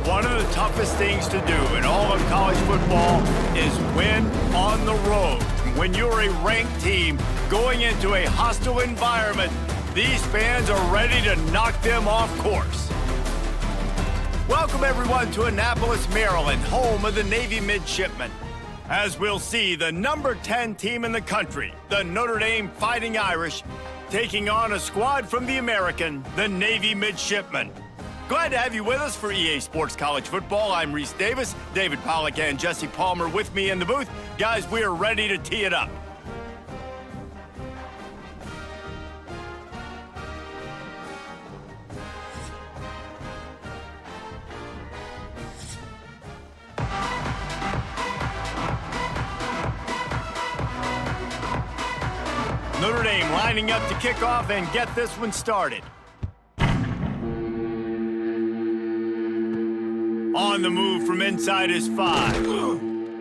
One of the toughest things to do in all of college football is win on the road. When you're a ranked team going into a hostile environment, these fans are ready to knock them off course. Welcome, everyone, to Annapolis, Maryland, home of the Navy Midshipmen. As we'll see, the number 10 team in the country, the Notre Dame Fighting Irish, taking on a squad from the American, the Navy Midshipmen. Glad to have you with us for EA Sports College Football. I'm Reese Davis, David Pollack and Jesse Palmer with me in the booth. Guys, we are ready to tee it up. Notre Dame lining up to kick off and get this one started. On the move from inside his 5.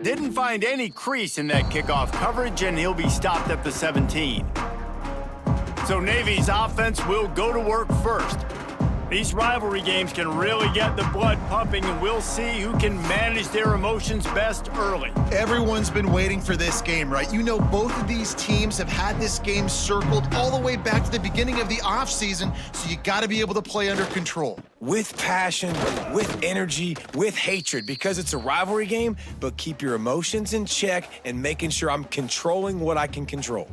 Didn't find any crease in that kickoff coverage, and he'll be stopped at the 17. So Navy's offense will go to work first. These rivalry games can really get the blood pumping, and we'll see who can manage their emotions best early. Everyone's been waiting for this game, right? You know, both of these teams have had this game circled all the way back to the beginning of the offseason, so you got to be able to play under control. With passion, with energy, with hatred, because it's a rivalry game, but keep your emotions in check and making sure I'm controlling what I can control.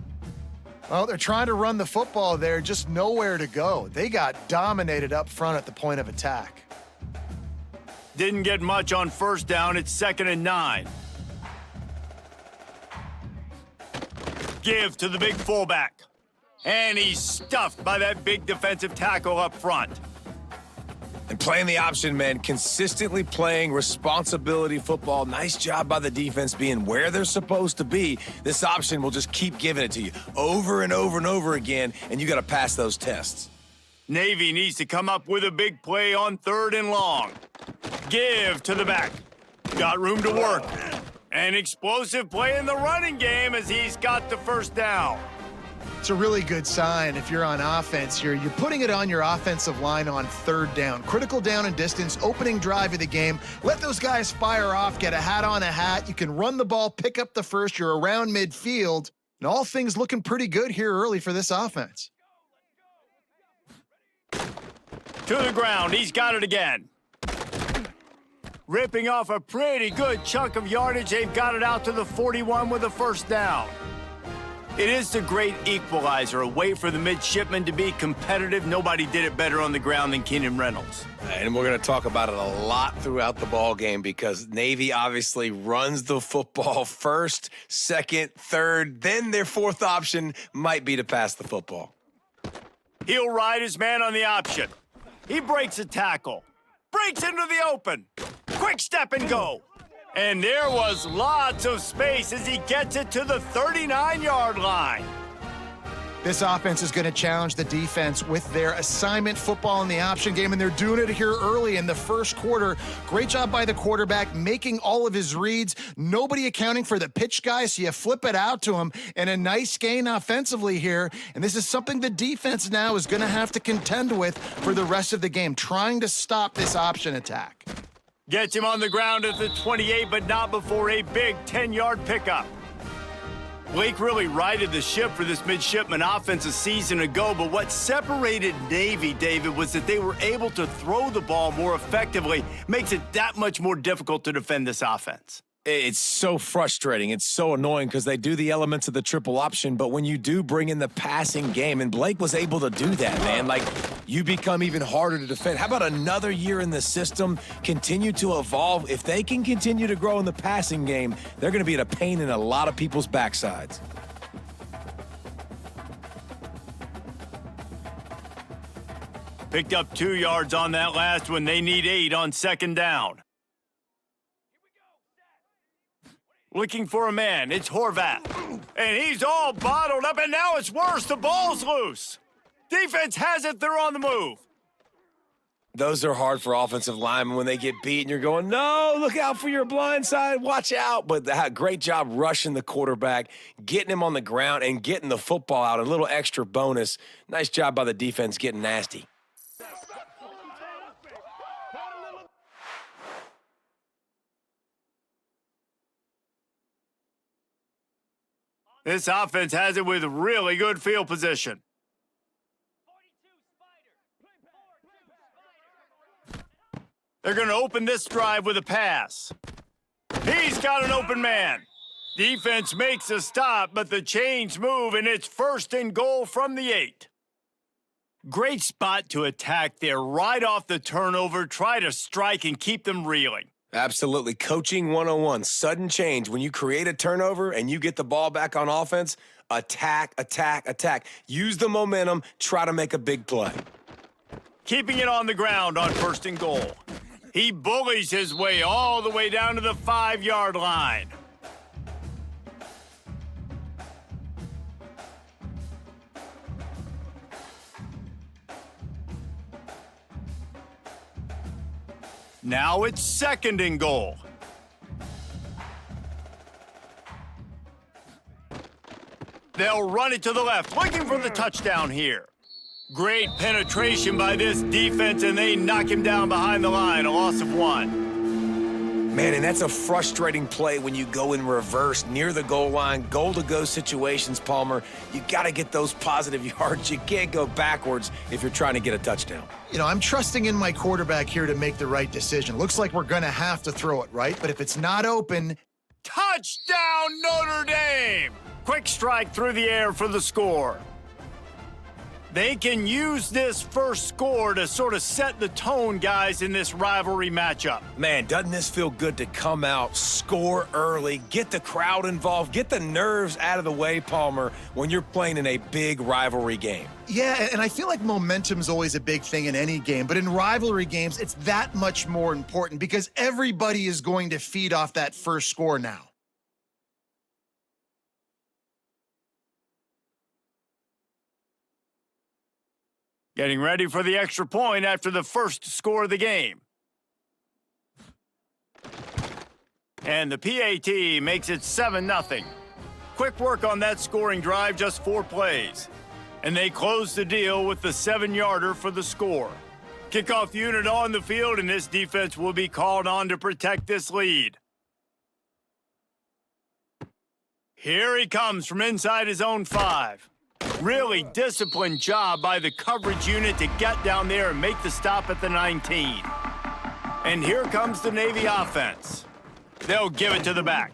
Well, they're trying to run the football there, just nowhere to go. They got dominated up front at the point of attack. Didn't get much on first down. It's 2nd and 9. Give to the big fullback. And he's stuffed by that big defensive tackle up front. And playing the option, man, consistently playing responsibility football. Nice job by the defense being where they're supposed to be. This option will just keep giving it to you over and over and over again, and you got to pass those tests. Navy needs to come up with a big play on 3rd and long. Give to the back. Got room to work. An explosive play in the running game as he's got the first down. It's a really good sign if you're on offense here. You're putting it on your offensive line on 3rd down. Critical down and distance, opening drive of the game. Let those guys fire off, get a hat on a hat. You can run the ball, pick up the first. You're around midfield. And all things looking pretty good here early for this offense. To the ground, he's got it again. Ripping off a pretty good chunk of yardage. They've got it out to the 41 with a first down. It is the great equalizer, a way for the midshipmen to be competitive. Nobody did it better on the ground than Keenan Reynolds. And we're going to talk about it a lot throughout the ball game because Navy obviously runs the football first, second, third, then their 4th option might be to pass the football. He'll ride his man on the option. He breaks a tackle, breaks into the open. Quick step and go. And there was lots of space as he gets it to the 39-yard line. This offense is going to challenge the defense with their assignment football in the option game, and they're doing it here early in the first quarter. Great job by the quarterback, making all of his reads. Nobody accounting for the pitch guy, so you flip it out to him, and a nice gain offensively here. And this is something the defense now is going to have to contend with for the rest of the game, trying to stop this option attack. Gets him on the ground at the 28, but not before a big 10-yard pickup. Blake really righted the ship for this midshipman offense a season ago, but what separated Navy, David, was that they were able to throw the ball more effectively. Makes it that much more difficult to defend this offense. It's so frustrating. It's so annoying because they do the elements of the triple option, but when you do bring in the passing game, and Blake was able to do that, man, like you become even harder to defend. How about another year in the system, continue to evolve? If they can continue to grow in the passing game, they're going to be a pain in a lot of people's backsides. Picked up 2 yards on that last one. They need 8 on 2nd down. Looking for a man, it's Horvath. And he's all bottled up, and now it's worse. The ball's loose. Defense has it, they're on the move. Those are hard for offensive linemen when they get beat and you're going, no, look out for your blind side, watch out. But great job rushing the quarterback, getting him on the ground and getting the football out, a little extra bonus. Nice job by the defense getting nasty. This offense has it with really good field position. They're going to open this drive with a pass. He's got an open man. Defense makes a stop, but the chains move, and it's 1st and goal from the 8. Great spot to attack there. Right off the turnover, try to strike and keep them reeling. Absolutely. Coaching 101. Sudden change. When you create a turnover and you get the ball back on offense, attack, attack, attack. Use the momentum. Try to make a big play. Keeping it on the ground on 1st and goal. He bullies his way all the way down to the 5-yard line. Now it's 2nd and goal. They'll run it to the left, looking for the touchdown here. Great penetration by this defense, and they knock him down behind the line, a loss of 1. Man, and that's a frustrating play when you go in reverse near the goal line, goal-to-go situations, Palmer. You got to get those positive yards. You can't go backwards if you're trying to get a touchdown. You know, I'm trusting in my quarterback here to make the right decision. Looks like we're going to have to throw it, right? But if it's not open... Touchdown, Notre Dame! Quick strike through the air for the score. They can use this first score to sort of set the tone, guys, in this rivalry matchup. Man, doesn't this feel good to come out, score early, get the crowd involved, get the nerves out of the way, Palmer, when you're playing in a big rivalry game? Yeah, and I feel like momentum's always a big thing in any game, but in rivalry games, it's that much more important because everybody is going to feed off that first score now. Getting ready for the extra point after the first score of the game. And the PAT makes it 7-0. Quick work on that scoring drive, just 4 plays. And they close the deal with the 7-yarder for the score. Kickoff unit on the field, and this defense will be called on to protect this lead. Here he comes from inside his own 5. Really disciplined job by the coverage unit to get down there and make the stop at the 19. And here comes the Navy offense. They'll give it to the back.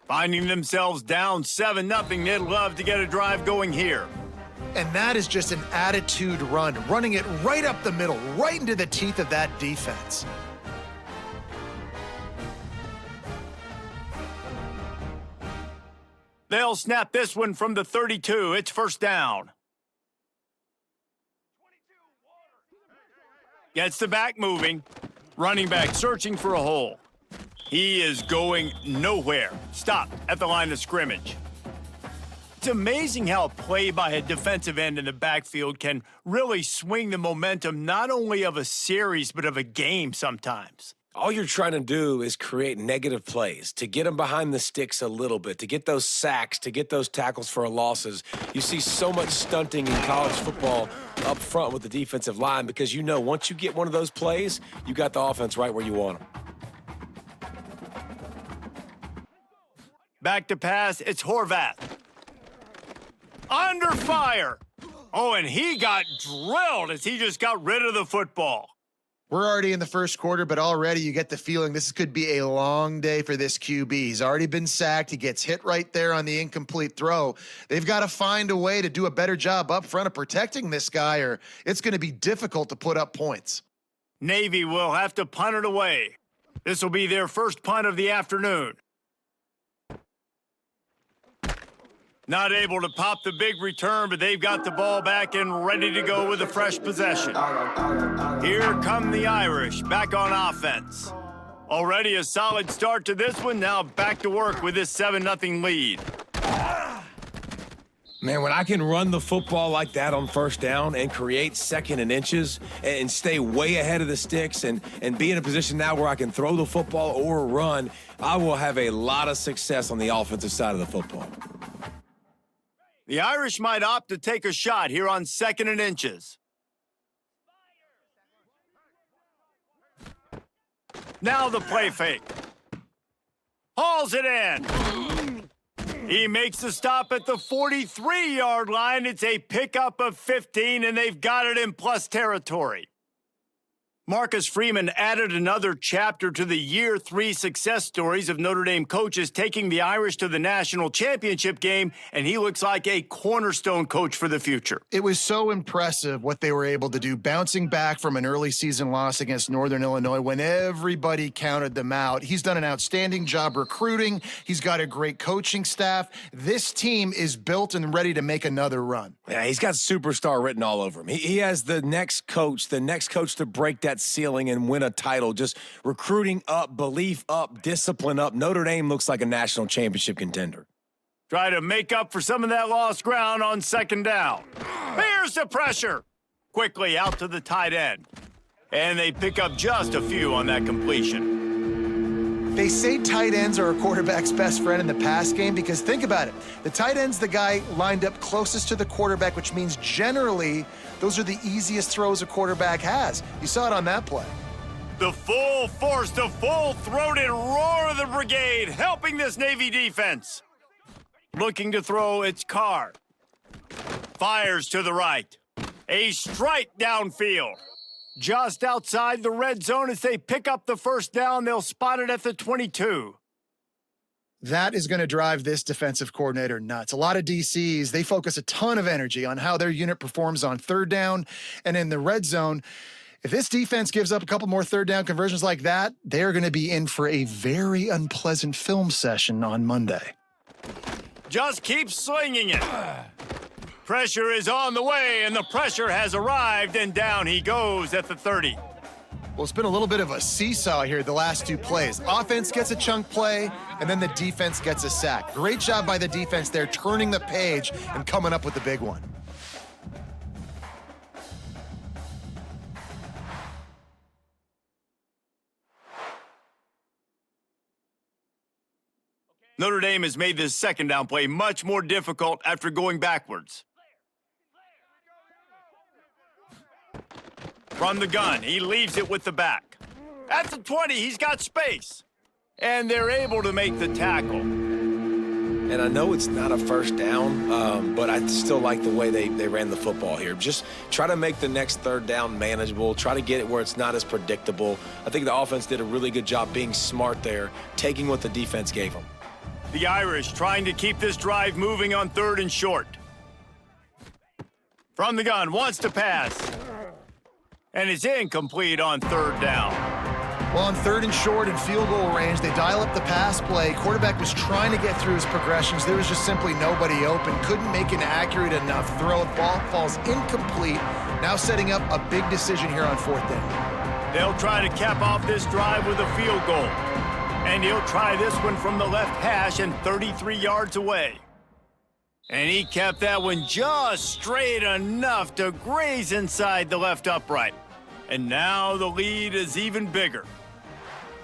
Finding themselves down 7-0, they'd love to get a drive going here. And that is just an attitude run, running it right up the middle, right into the teeth of that defense. They'll snap this one from the 32. It's 1st down. Gets the back moving. Running back searching for a hole. He is going nowhere. Stopped at the line of scrimmage. It's amazing how a play by a defensive end in the backfield can really swing the momentum not only of a series but of a game sometimes. All you're trying to do is create negative plays, to get them behind the sticks a little bit, to get those sacks, to get those tackles for losses. You see so much stunting in college football up front with the defensive line because you know once you get one of those plays, you got the offense right where you want them. Back to pass, it's Horvath. Under fire. Oh, and he got drilled as he just got rid of the football. We're already in the first quarter, but already you get the feeling this could be a long day for this QB. He's already been sacked. He gets hit right there on the incomplete throw. They've got to find a way to do a better job up front of protecting this guy, or it's going to be difficult to put up points. Navy will have to punt it away. This will be their first punt of the afternoon. Not able to pop the big return, but they've got the ball back and ready to go with a fresh possession. Here come the Irish, back on offense. Already a solid start to this one, now back to work with this 7-0 lead. Man, when I can run the football like that on 1st down and create 2nd and inches and stay way ahead of the sticks and be in a position now where I can throw the football or run, I will have a lot of success on the offensive side of the football. The Irish might opt to take a shot here on 2nd and inches. Now the play fake. Hauls it in. He makes the stop at the 43-yard line. It's a pickup of 15, and they've got it in plus territory. Marcus Freeman added another chapter to the year 3 success stories of Notre Dame coaches taking the Irish to the national championship game, and he looks like a cornerstone coach for the future. It was so impressive what they were able to do, bouncing back from an early season loss against Northern Illinois when everybody counted them out. He's done an outstanding job recruiting. He's got a great coaching staff. This team is built and ready to make another run. Yeah, he's got superstar written all over him. He has the next coach to break that ceiling and win a title. Just recruiting up, belief up, discipline up. Notre Dame looks like a national championship contender. Try to make up for some of that lost ground on second down. Here's the pressure. Quickly out to the tight end. And they pick up just a few on that completion. They say tight ends are a quarterback's best friend in the pass game because think about it. The tight end's the guy lined up closest to the quarterback, which means generally those are the easiest throws a quarterback has. You saw it on that play. The full force, the full-throated roar of the brigade helping this Navy defense. Looking to throw, it's Carr. Fires to the right. A strike downfield. Just outside the red zone as they pick up the first down. They'll spot it at the 22. That is going to drive this defensive coordinator nuts. A lot of DCs, they focus a ton of energy on how their unit performs on third down and in the red zone. If this defense gives up a couple more third down conversions like that, they're going to be in for a very unpleasant film session on Monday. Just keep slinging it. Pressure is on the way, and the pressure has arrived, and down he goes at the 30. Well, it's been a little bit of a seesaw here the last two plays. Offense gets a chunk play, and then the defense gets a sack. Great job by the defense there, turning the page and coming up with the big one. Notre Dame has made this second down play much more difficult after going backwards. From the gun, he leaves it with the back. At the 20, he's got space. And they're able to make the tackle. And I know it's not a first down, but I still like the way they ran the football here. Just try to make the next third down manageable. Try to get it where it's not as predictable. I think the offense did a really good job being smart there, taking what the defense gave them. The Irish trying to keep this drive moving on third and short. From the gun, wants to pass. And it's incomplete on third down. Well, on third and short and field goal range, they dial up the pass play. Quarterback was trying to get through his progressions. There was just simply nobody open. Couldn't make an accurate enough throw. Ball falls incomplete. Now setting up a big decision here on fourth down. They'll try to cap off this drive with a field goal. And he'll try this one from the left hash and 33 yards away. And he kept that one just straight enough to graze inside the left upright. And now the lead is even bigger.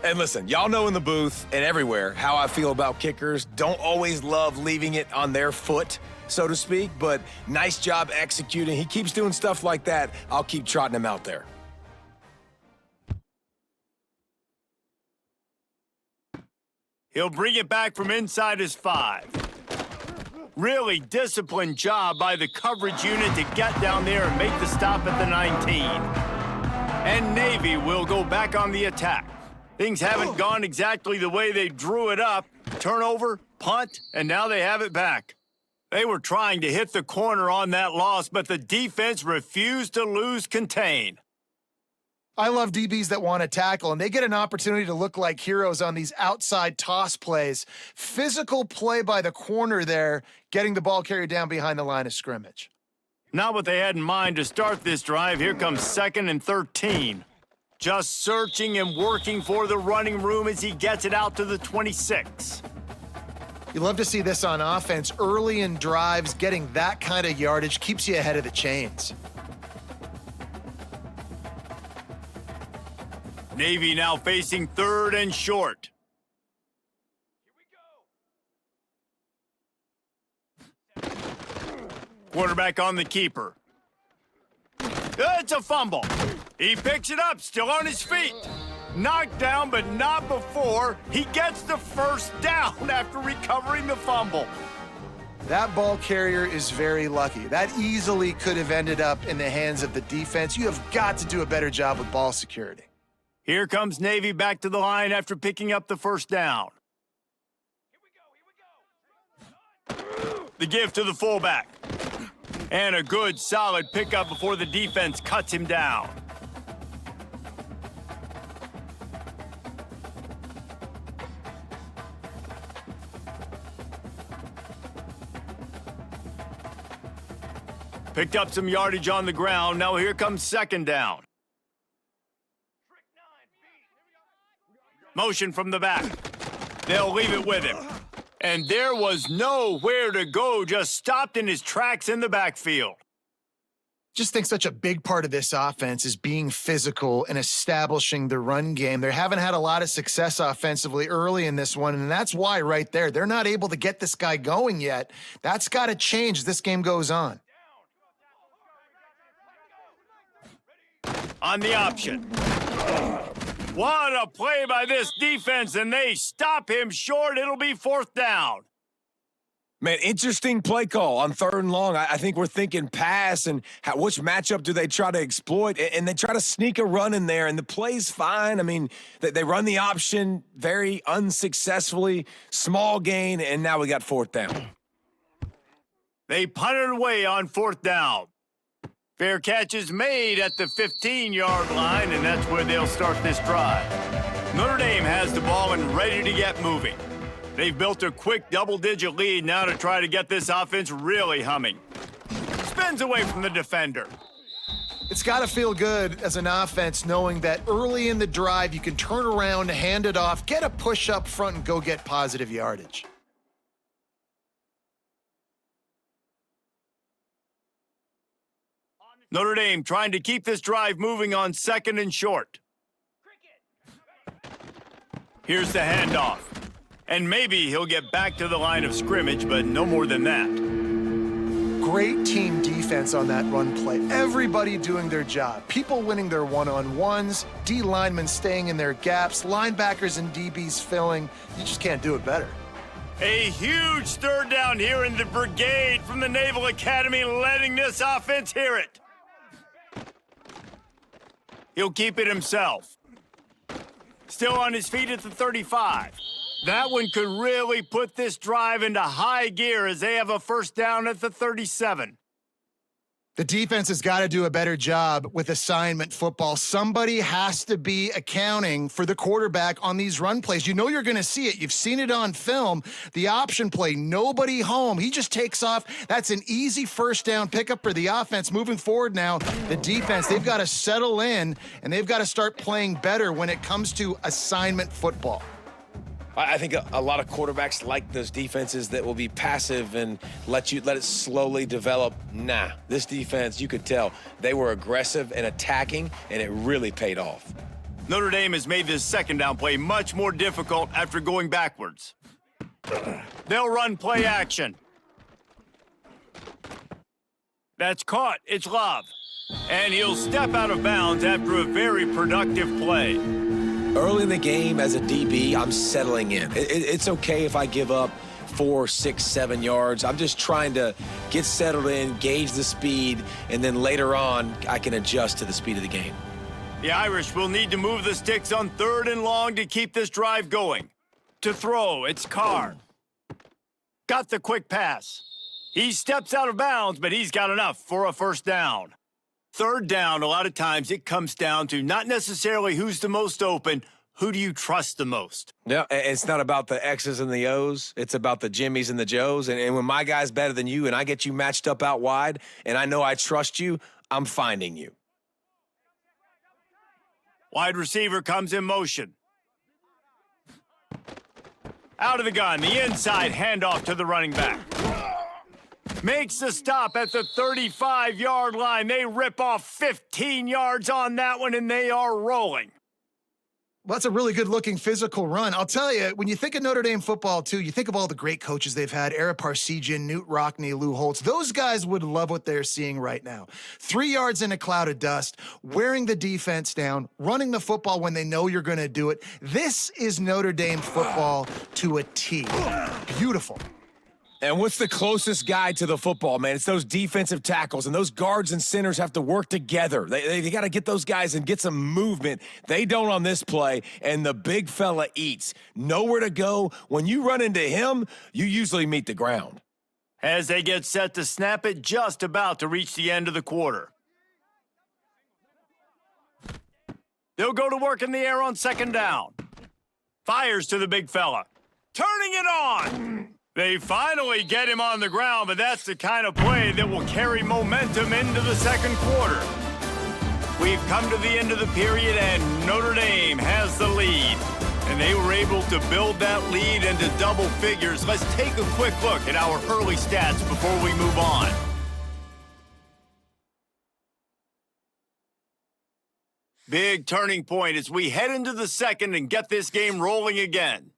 And listen, y'all know in the booth and everywhere how I feel about kickers. Don't always love leaving it on their foot, so to speak, but nice job executing. He keeps doing stuff like that. I'll keep trotting him out there. He'll bring it back from inside his 5. Really disciplined job by the coverage unit to get down there and make the stop at the 19. And Navy will go back on the attack. Things haven't gone exactly the way they drew it up. Turnover, punt, and now they have it back. They were trying to hit the corner on that loss, but the defense refused to lose contain. I love DBs that want to tackle, and they get an opportunity to look like heroes on these outside toss plays. Physical play by the corner there, getting the ball carried down behind the line of scrimmage. Not what they had in mind to start this drive. Here comes 2nd and 13. Just searching and working for the running room as he gets it out to the 26. You love to see this on offense. Early in drives, getting that kind of yardage keeps you ahead of the chains. Navy now facing 3rd and short. Quarterback on the keeper. It's a fumble. He picks it up, still on his feet. Knocked down, but not before he gets the first down after recovering the fumble. That ball carrier is very lucky. That easily could have ended up in the hands of the defense. You have got to do a better job with ball security. Here comes Navy back to the line after picking up the first down. The give to the fullback. And a good, solid pickup before the defense cuts him down. Picked up some yardage on the ground. Now here comes second down. Motion from the back. They'll leave it with him. And there was nowhere to go, just stopped in his tracks in the backfield. Just think such a big part of this offense is being physical and establishing the run game. They haven't had a lot of success offensively early in this one, and that's why right there, they're not able to get this guy going yet. That's got to change as this game goes on. On the option. What a play by this defense, and they stop him short. It'll be fourth down. Man, interesting play call on 3rd and long. I think we're thinking pass and which matchup do they try to exploit, and they try to sneak a run in there, and the play's fine. I mean, they run the option very unsuccessfully, small gain, and now we got 4th down. They punted away on 4th down. Fair catch is made at the 15-yard line, and that's where they'll start this drive. Notre Dame has the ball and ready to get moving. They've built a quick double-digit lead now to try to get this offense really humming. Spins away from the defender. It's got to feel good as an offense knowing that early in the drive you can turn around, hand it off, get a push up front, and go get positive yardage. Notre Dame trying to keep this drive moving on 2nd and short. Here's the handoff. And maybe he'll get back to the line of scrimmage, but no more than that. Great team defense on that run play. Everybody doing their job. People winning their one-on-ones, D linemen staying in their gaps, linebackers and DBs filling. You just can't do it better. A huge 3rd down here in the brigade from the Naval Academy, letting this offense hear it. He'll keep it himself. Still on his feet at the 35. That one could really put this drive into high gear as they have a 1st down at the 37. The defense has got to do a better job with assignment football. Somebody has to be accounting for the quarterback on these run plays. You know you're going to see it. You've seen it on film. The option play, nobody home. He just takes off. That's an easy 1st down pickup for the offense. Moving forward now, the defense, they've got to settle in, and they've got to start playing better when it comes to assignment football. I think a lot of quarterbacks like those defenses that will be passive and let it slowly develop. Nah, this defense, you could tell, they were aggressive and attacking, and it really paid off. Notre Dame has made this 2nd down play much more difficult after going backwards. They'll run play action. That's caught. It's Love. And he'll step out of bounds after a very productive play. Early in the game as a DB, I'm settling in. It's okay if I give up 4, 6, 7 yards. I'm just trying to get settled in, gauge the speed, and then later on, I can adjust to the speed of the game. The Irish will need to move the sticks on 3rd and long to keep this drive going. To throw, it's Carr. Got the quick pass. He steps out of bounds, but he's got enough for a 1st down. 3rd down, a lot of times it comes down to not necessarily who's the most open, who do you trust the most? Yeah, it's not about the X's and the O's. It's about the Jimmies and the Joes. And when my guy's better than you and I get you matched up out wide and I know I trust you, I'm finding you. Wide receiver comes in motion. Out of the gun, the inside handoff to the running back. Makes the stop at the 35-yard line. They rip off 15 yards on that one, and they are rolling. Well, that's a really good-looking physical run. I'll tell you, when you think of Notre Dame football, too, you think of all the great coaches they've had, Ara Parseghian, Newt Rockne, Lou Holtz. Those guys would love what they're seeing right now. 3 yards in a cloud of dust, wearing the defense down, running the football when they know you're going to do it. This is Notre Dame football to a T. Beautiful. And what's the closest guy to the football, man? It's those defensive tackles, and those guards and centers have to work together. They got to get those guys and get some movement. They don't on this play, and the big fella eats. Nowhere to go. When you run into him, you usually meet the ground. As they get set to snap it, just about to reach the end of the quarter. They'll go to work in the air on second down. Fires to the big fella. Turning it on. They finally get him on the ground, but that's the kind of play that will carry momentum into the second quarter. We've come to the end of the period, and Notre Dame has the lead. And they were able to build that lead into double figures. Let's take a quick look at our early stats before we move on. Big turning point as we head into the second and get this game rolling again.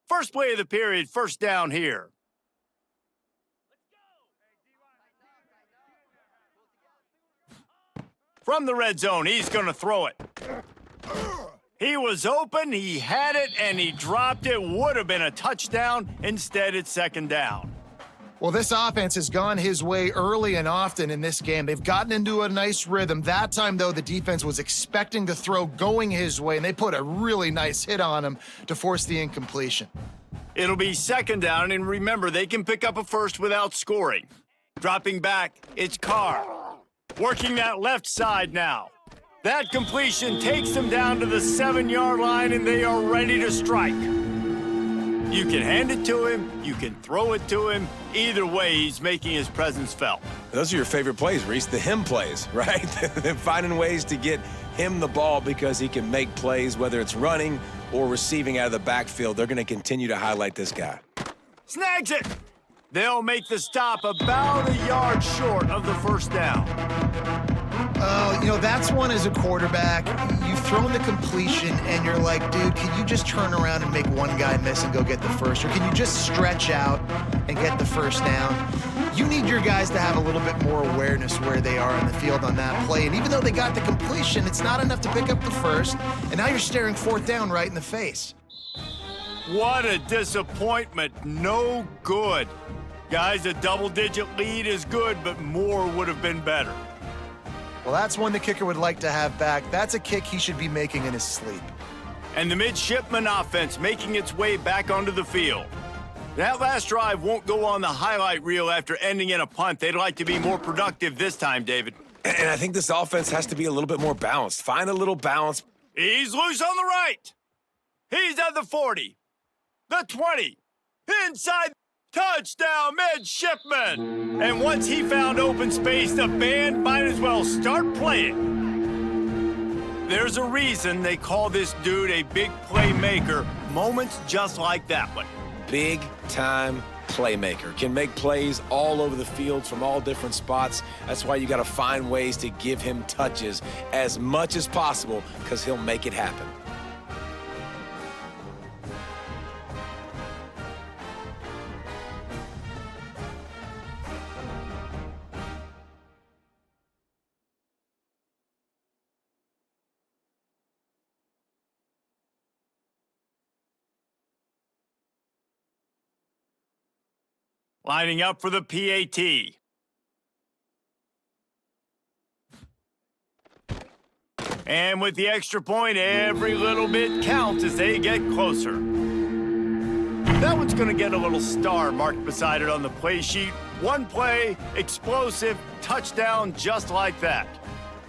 First play of the period, first down here. From the red zone, he's going to throw it. He was open, he had it, and he dropped it. Would have been a touchdown. Instead, it's second down. Well, this offense has gone his way early and often in this game. They've gotten into a nice rhythm. That time, though, the defense was expecting the throw going his way, and they put a really nice hit on him to force the incompletion. It'll be second down, and remember, they can pick up a first without scoring. Dropping back, it's Carr. Working that left side now. That completion takes them down to the 7-yard line, and they are ready to strike. You can hand it to him, you can throw it to him. Either way, he's making his presence felt. Those are your favorite plays, Reese, the him plays, right? Finding ways to get him the ball because he can make plays, whether it's running or receiving out of the backfield. They're going to continue to highlight this guy. Snags it! They'll make the stop about a yard short of the first down. You know, that's one as a quarterback. You've thrown the completion, and you're like, dude, can you just turn around and make one guy miss and go get the first? Or can you just stretch out and get the first down? You need your guys to have a little bit more awareness where they are on the field on that play. And even though they got the completion, it's not enough to pick up the first. And now you're staring fourth down right in the face. What a disappointment. No good. Guys, a double-digit lead is good, but more would have been better. Well, that's one the kicker would like to have back. That's a kick he should be making in his sleep. And the Midshipmen offense making its way back onto the field. That last drive won't go on the highlight reel after ending in a punt. They'd like to be more productive this time, David. And I think this offense has to be a little bit more balanced. Find a little balance. He's loose on the right. He's at the 40, the 20, inside. Touchdown, Midshipmen! And once he found open space, the band might as well start playing. There's a reason they call this dude a big playmaker. Moments just like that one. Big-time playmaker. Can make plays all over the field from all different spots. That's why you got to find ways to give him touches as much as possible because he'll make it happen. Lining up for the PAT. And with the extra point, every little bit counts as they get closer. That one's going to get a little star marked beside it on the play sheet. One play, explosive, touchdown just like that.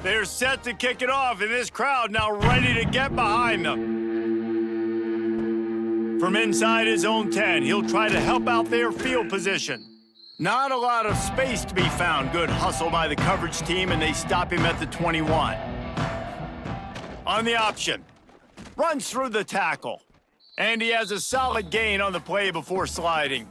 They're set to kick it off, and this crowd now ready to get behind them. From inside his own 10, he'll try to help out their field position. Not a lot of space to be found. Good hustle by the coverage team, and they stop him at the 21. On the option, runs through the tackle. And he has a solid gain on the play before sliding.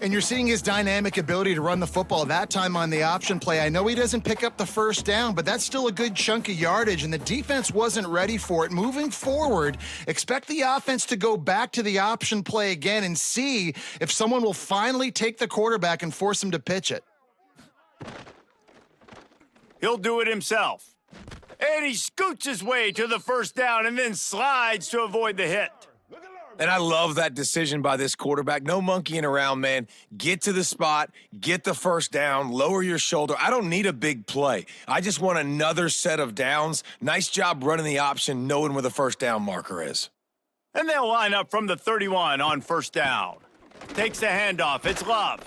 And you're seeing his dynamic ability to run the football, that time on the option play. I know he doesn't pick up the first down, but that's still a good chunk of yardage, and the defense wasn't ready for it. Moving forward, expect the offense to go back to the option play again and see if someone will finally take the quarterback and force him to pitch it. He'll do it himself. And he scoots his way to the first down and then slides to avoid the hit. And I love that decision by this quarterback. No monkeying around, man. Get to the spot, get the first down, lower your shoulder. I don't need a big play. I just want another set of downs. Nice job running the option, knowing where the first down marker is. And they'll line up from the 31 on first down. Takes the handoff. It's Love.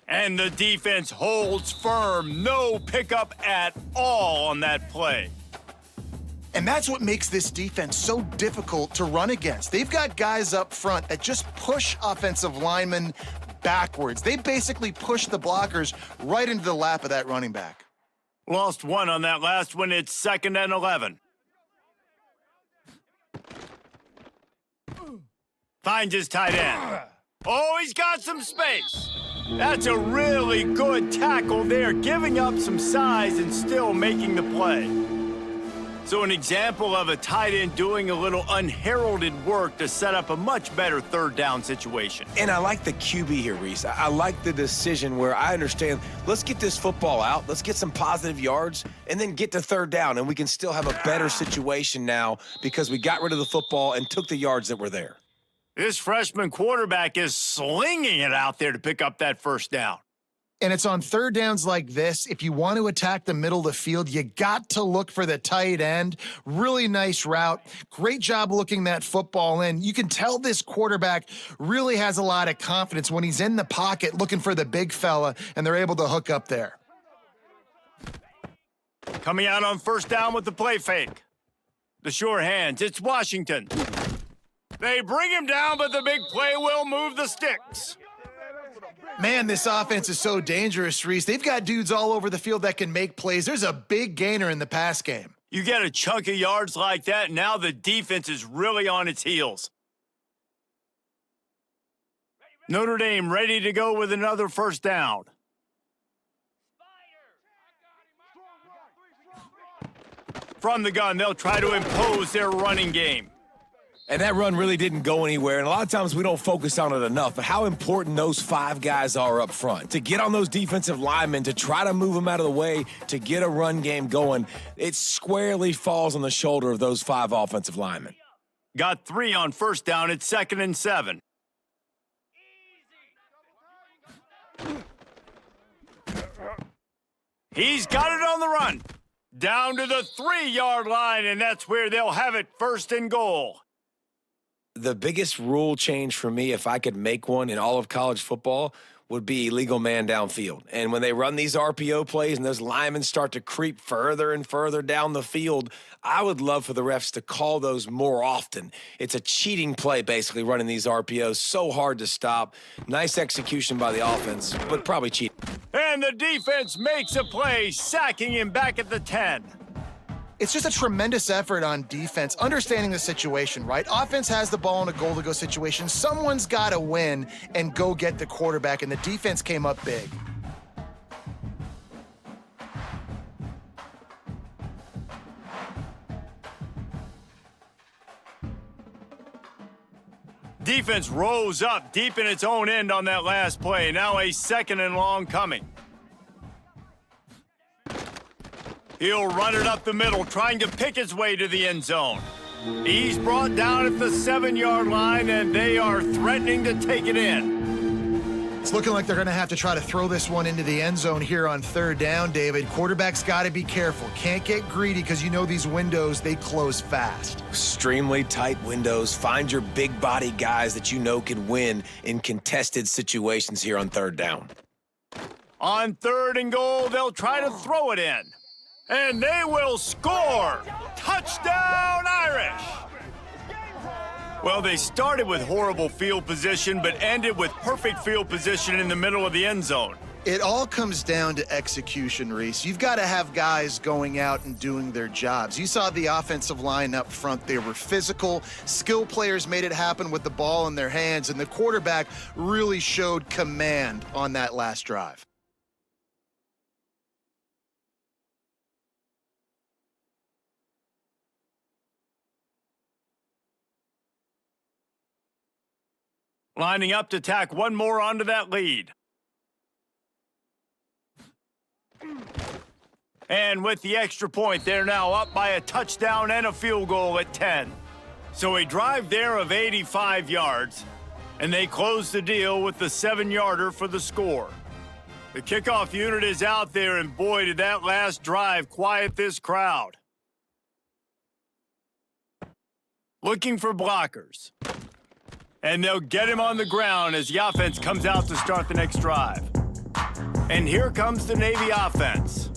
And the defense holds firm. No pickup at all on that play. And that's what makes this defense so difficult to run against. They've got guys up front that just push offensive linemen backwards. They basically push the blockers right into the lap of that running back. Lost one on that last one. It's 2nd and 11. Finds his tight end. Oh, he's got some space. That's a really good tackle there, giving up some size and still making the play. So an example of a tight end doing a little unheralded work to set up a much better third down situation. And I like the QB here, Reese. I like the decision where I understand, let's get this football out, let's get some positive yards, and then get to third down, and we can still have a better situation now because we got rid of the football and took the yards that were there. This freshman quarterback is slinging it out there to pick up that first down. And it's on third downs like this. If you want to attack the middle of the field, you got to look for the tight end. Really nice route. Great job looking that football in. You can tell this quarterback really has a lot of confidence when he's in the pocket looking for the big fella, and they're able to hook up there. Coming out on first down with the play fake. The sure hands. It's Washington. They bring him down, but the big play will move the sticks. Man, this offense is so dangerous, Reese. They've got dudes all over the field that can make plays. There's a big gainer in the pass game. You get a chunk of yards like that, now the defense is really on its heels. Notre Dame ready to go with another first down. From the gun, they'll try to impose their running game. And that run really didn't go anywhere, and a lot of times we don't focus on it enough, but how important those 5 guys are up front. To get on those defensive linemen, to try to move them out of the way, to get a run game going, it squarely falls on the shoulder of those 5 offensive linemen. Got 3 on first down. It's 2nd and 7. He's got it on the run. Down to the 3-yard line, and that's where they'll have it, 1st and goal. The biggest rule change for me, if I could make one in all of college football, would be illegal man downfield. And when they run these RPO plays and those linemen start to creep further and further down the field, I would love for the refs to call those more often. It's a cheating play, basically, running these RPOs. So hard to stop. Nice execution by the offense, but probably cheating. And the defense makes a play, sacking him back at the 10. It's just a tremendous effort on defense, understanding the situation, right? Offense has the ball in a goal-to-go situation. Someone's got to win and go get the quarterback, and the defense came up big. Defense rose up deep in its own end on that last play. Now a 2nd and long coming. He'll run it up the middle, trying to pick his way to the end zone. He's brought down at the 7-yard line, and they are threatening to take it in. It's looking like they're going to have to try to throw this one into the end zone here on third down, David. Quarterback's got to be careful. Can't get greedy because you know these windows, they close fast. Extremely tight windows. Find your big body guys that you know can win in contested situations here on third down. On 3rd and goal, they'll try to throw it in. And they will score! Touchdown, Irish! Well, they started with horrible field position, but ended with perfect field position in the middle of the end zone. It all comes down to execution, Reese. You've got to have guys going out and doing their jobs. You saw the offensive line up front. They were physical. Skill players made it happen with the ball in their hands, and the quarterback really showed command on that last drive. Lining up to tack one more onto that lead. And with the extra point, they're now up by a touchdown and a field goal at 10. So a drive there of 85 yards, and they close the deal with the 7-yarder for the score. The kickoff unit is out there, and boy, did that last drive quiet this crowd. Looking for blockers. And they'll get him on the ground as the offense comes out to start the next drive. And here comes the Navy offense.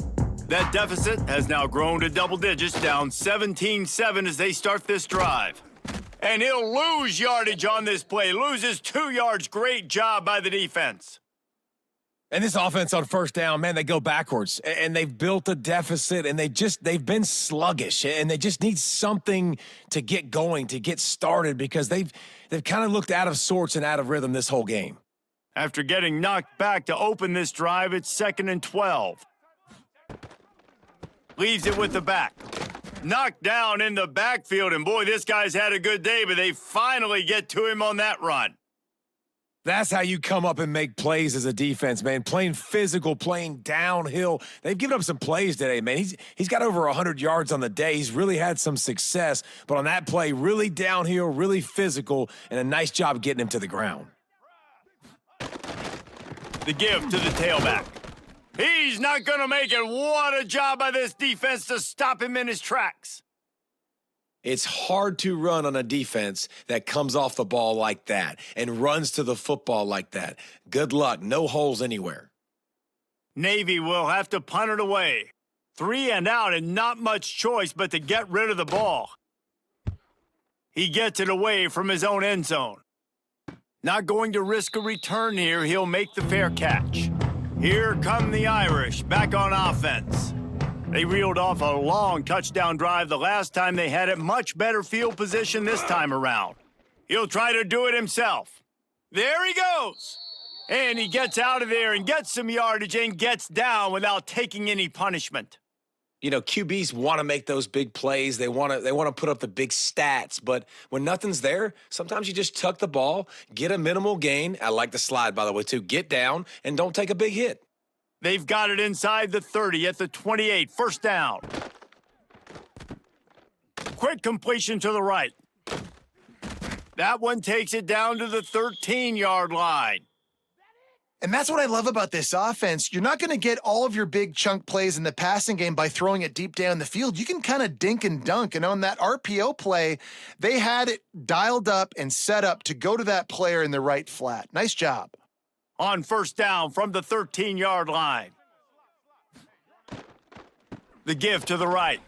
That deficit has now grown to double digits, down 17-7 as they start this drive. And he'll lose yardage on this play, loses 2 yards. Great job by the defense. And this offense on first down, man, they go backwards, and they've built a deficit, and they've been sluggish, and they just need something to get going, to get started, because they've kind of looked out of sorts and out of rhythm this whole game. After getting knocked back to open this drive, it's 2nd and 12. Leaves it with the back. Knocked down in the backfield, and boy, this guy's had a good day, but they finally get to him on that run. That's how you come up and make plays as a defense, man. Playing physical, playing downhill. They've given up some plays today, man. He's got over 100 yards on the day. He's really had some success, but on that play, really downhill, really physical, and a nice job getting him to the ground. The give to the tailback. He's not going to make it. What a job by this defense to stop him in his tracks. It's hard to run on a defense that comes off the ball like that and runs to the football like that. Good luck. No holes anywhere. Navy will have to punt it away. 3 and out, and not much choice but to get rid of the ball. He gets it away from his own end zone. Not going to risk a return here. He'll make the fair catch. Here come the Irish, back on offense. They reeled off a long touchdown drive the last time they had it. Much better field position this time around. He'll try to do it himself. There he goes. And he gets out of there and gets some yardage and gets down without taking any punishment. You know, QBs want to make those big plays. They want to put up the big stats. But when nothing's there, sometimes you just tuck the ball, get a minimal gain. I like the slide, by the way, too. Get down and don't take a big hit. They've got it inside the 30 at the 28. First down. Quick completion to the right. That one takes it down to the 13-yard line. And that's what I love about this offense. You're not going to get all of your big chunk plays in the passing game by throwing it deep down the field. You can kind of dink and dunk. And on that RPO play, they had it dialed up and set up to go to that player in the right flat. Nice job. On first down from the 13-yard line. The give to the right.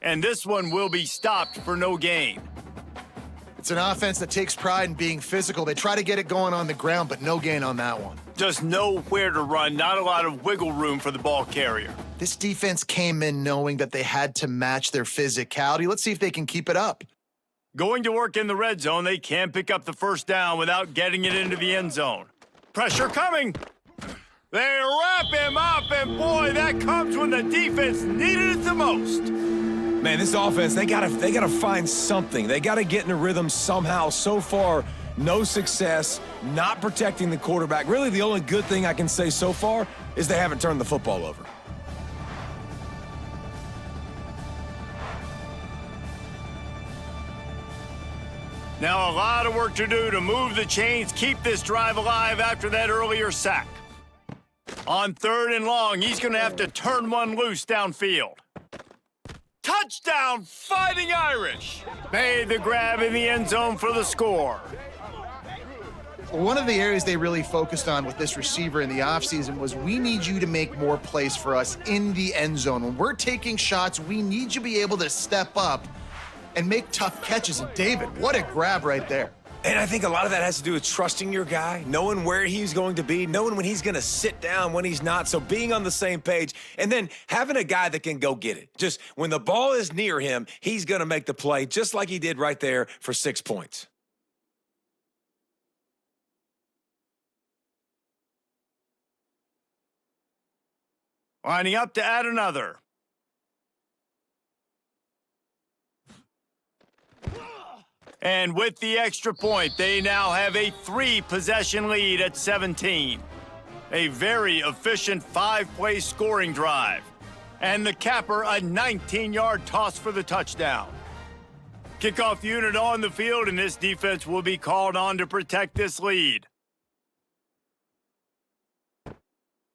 And this one will be stopped for no gain. It's an offense that takes pride in being physical. They try to get it going on the ground, but no gain on that one. Just nowhere to run, not a lot of wiggle room for the ball carrier. This defense came in knowing that they had to match their physicality. Let's see if they can keep it up. Going to work in the red zone, they can't pick up the first down without getting it into the end zone. Pressure coming. They wrap him up, and boy, that comes when the defense needed it the most. Man, this offense, they gotta find something. They gotta get in a rhythm somehow. So far, no success, not protecting the quarterback. Really, the only good thing I can say so far is they haven't turned the football over. Now a lot of work to do to move the chains, keep this drive alive after that earlier sack. On 3rd and long, he's going to have to turn one loose downfield. Touchdown, Fighting Irish! Made the grab in the end zone for the score. One of the areas they really focused on with this receiver in the offseason was we need you to make more plays for us in the end zone. When we're taking shots, we need you to be able to step up and make tough catches. And David, what a grab right there. And I think a lot of that has to do with trusting your guy, knowing where he's going to be, knowing when he's going to sit down, when he's not. So being on the same page, and then having a guy that can go get it. Just when the ball is near him, he's going to make the play, just like he did right there for 6 points. Lining up to add another. And with the extra point, they now have a 3-possession lead at 17. A very efficient 5-play scoring drive. And the capper, a 19-yard toss for the touchdown. Kickoff unit on the field, and this defense will be called on to protect this lead.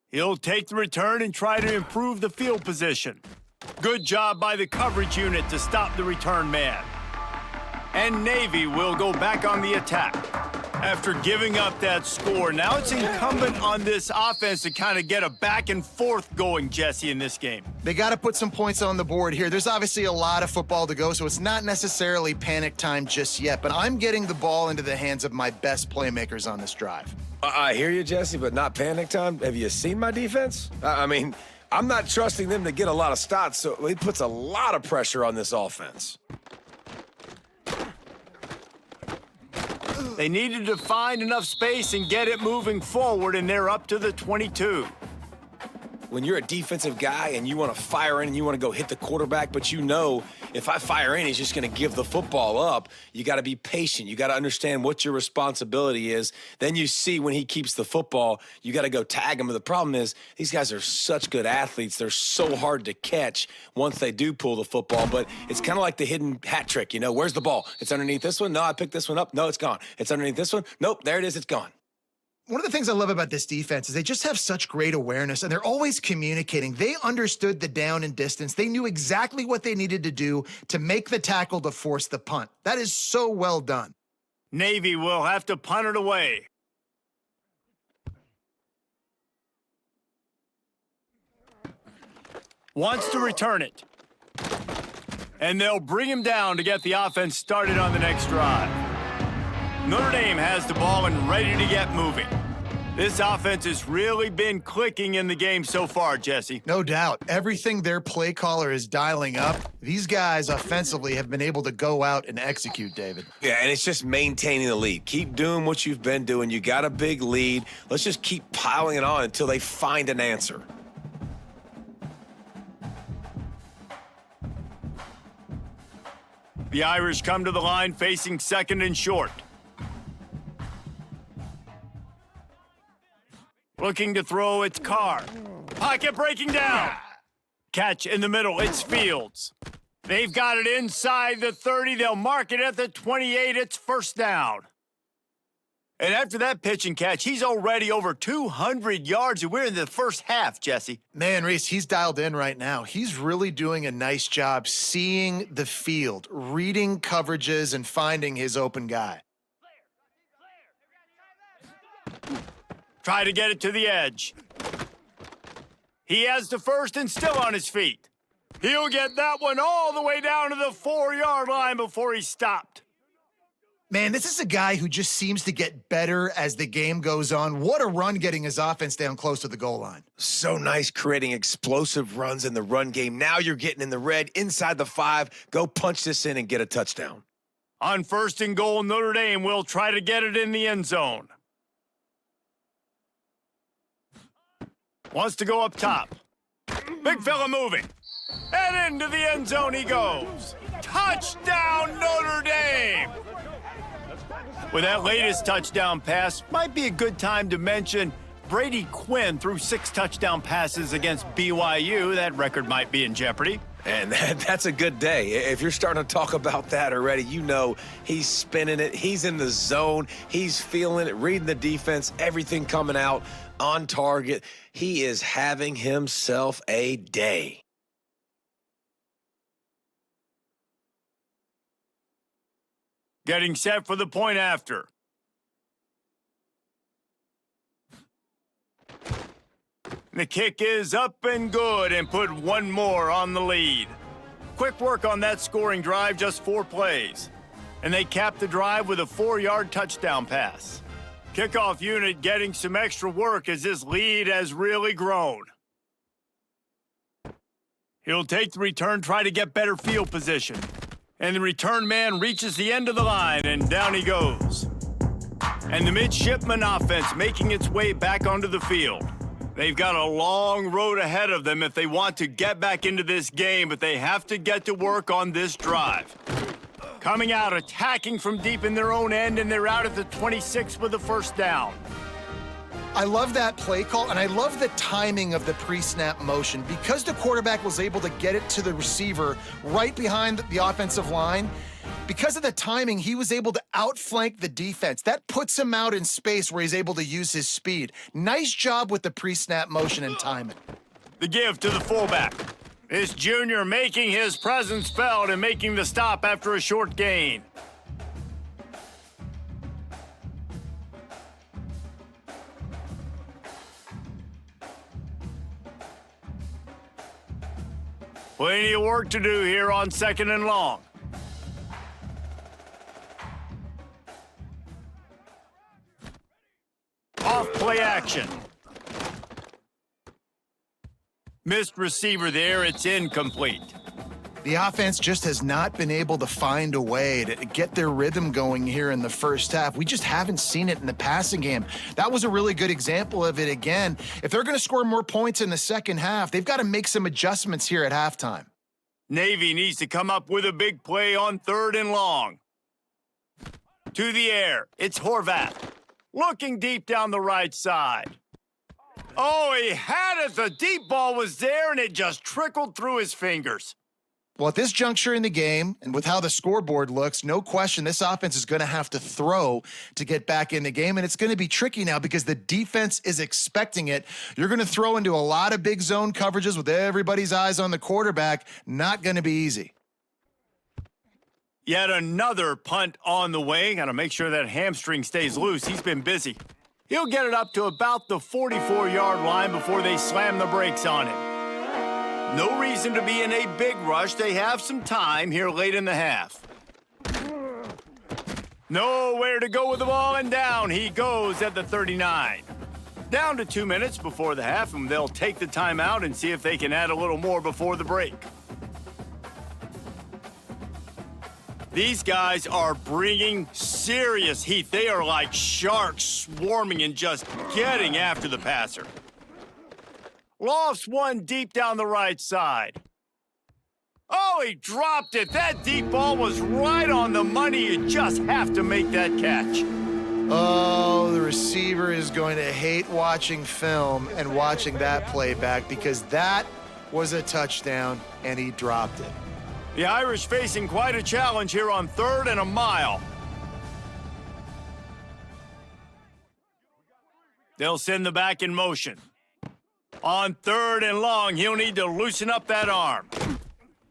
He'll take the return and try to improve the field position. Good job by the coverage unit to stop the return man. And Navy will go back on the attack. After giving up that score, now it's incumbent on this offense to kind of get a back and forth going, Jesse, in this game. They got to put some points on the board here. There's obviously a lot of football to go, so it's not necessarily panic time just yet, but I'm getting the ball into the hands of my best playmakers on this drive. I hear you, Jesse, but not panic time. Have you seen my defense? I mean, I'm not trusting them to get a lot of stops, so it puts a lot of pressure on this offense. They needed to find enough space and get it moving forward, and they're up to the 22. When you're a defensive guy and you want to fire in and you want to go hit the quarterback, but you know if I fire in, he's just going to give the football up, you got to be patient. You got to understand what your responsibility is. Then you see when he keeps the football, you got to go tag him. But the problem is these guys are such good athletes. They're so hard to catch once they do pull the football. But it's kind of like the hidden hat trick. You know, where's the ball? It's underneath this one. No, I picked this one up. No, it's gone. It's underneath this one. Nope, there it is. It's gone. One of the things I love about this defense is they just have such great awareness, and they're always communicating. They understood the down and distance. They knew exactly what they needed to do to make the tackle to force the punt. That is so well done. Navy will have to punt it away. Wants to return it. And they'll bring him down to get the offense started on the next drive. Notre Dame has the ball and ready to get moving. This offense has really been clicking in the game so far, Jesse. No doubt. Everything their play caller is dialing up, these guys offensively have been able to go out and execute, David. Yeah, and it's just maintaining the lead. Keep doing what you've been doing. You got a big lead. Let's just keep piling it on until they find an answer. The Irish come to the line facing second and short. Looking to throw, it's Carr. Pocket breaking down. Catch in the middle, it's Fields. They've got it inside the 30. They'll mark it at the 28. It's first down. And after that pitch and catch, he's already over 200 yards, and we're in the first half, Jesse. Man, Reese, he's dialed in right now. He's really doing a nice job seeing the field, reading coverages, and finding his open guy. Try to get it to the edge. He has the first and still on his feet. He'll get that one all the way down to the 4-yard line before he stopped. Man, this is a guy who just seems to get better as the game goes on. What a run getting his offense down close to the goal line. So nice creating explosive runs in the run game. Now you're getting in the red, inside the 5. Go punch this in and get a touchdown. On first and goal, Notre Dame will try to get it in the end zone. Wants to go up top. Big fella moving. And into the end zone he goes. Touchdown, Notre Dame! With that latest touchdown pass, might be a good time to mention Brady Quinn threw 6 touchdown passes against BYU. That record might be in jeopardy. And that's a good day. If you're starting to talk about that already, you know he's spinning it. He's in the zone. He's feeling it, reading the defense, everything coming out on target. He is having himself a day. Getting set for the point after. The kick is up and good and put one more on the lead. Quick work on that scoring drive, just 4 plays. And they cap the drive with a 4-yard touchdown pass. Kickoff unit getting some extra work as this lead has really grown. He'll take the return, try to get better field position. And the return man reaches the end of the line, and down he goes. And the Midshipmen offense making its way back onto the field. They've got a long road ahead of them if they want to get back into this game, but they have to get to work on this drive. Coming out, attacking from deep in their own end, and they're out at the 26 with a first down. I love that play call, and I love the timing of the pre-snap motion. Because the quarterback was able to get it to the receiver right behind the offensive line, because of the timing, he was able to outflank the defense. That puts him out in space where he's able to use his speed. Nice job with the pre-snap motion and timing. The give to the fullback. This junior making his presence felt and making the stop after a short gain. Plenty of work to do here on 2nd and long. Off play action. Missed receiver there, it's incomplete. The offense just has not been able to find a way to get their rhythm going here in the first half. We just haven't seen it in the passing game. That was a really good example of it again. If they're going to score more points in the second half, they've got to make some adjustments here at halftime. Navy needs to come up with a big play on 3rd and long. To the air, it's Horvath. Looking deep down the right side. Oh, he had it. The deep ball was there, and it just trickled through his fingers. Well, at this juncture in the game, and with how the scoreboard looks, no question this offense is going to have to throw to get back in the game, and it's going to be tricky now because the defense is expecting it. You're going to throw into a lot of big zone coverages with everybody's eyes on the quarterback. Not going to be easy. Yet another punt on the way. Got to make sure that hamstring stays loose. He's been busy. He'll get it up to about the 44-yard line before they slam the brakes on him. No reason to be in a big rush. They have some time here late in the half. Nowhere to go with the ball, and down he goes at the 39. Down to 2 minutes before the half, and they'll take the timeout and see if they can add a little more before the break. These guys are bringing serious heat. They are like sharks swarming and just getting after the passer. Lofts one deep down the right side. Oh, he dropped it. That deep ball was right on the money. You just have to make that catch. Oh, the receiver is going to hate watching film and watching that playback because that was a touchdown, and he dropped it. The Irish facing quite a challenge here on 3rd and a mile. They'll send the back in motion. On 3rd and long, he'll need to loosen up that arm.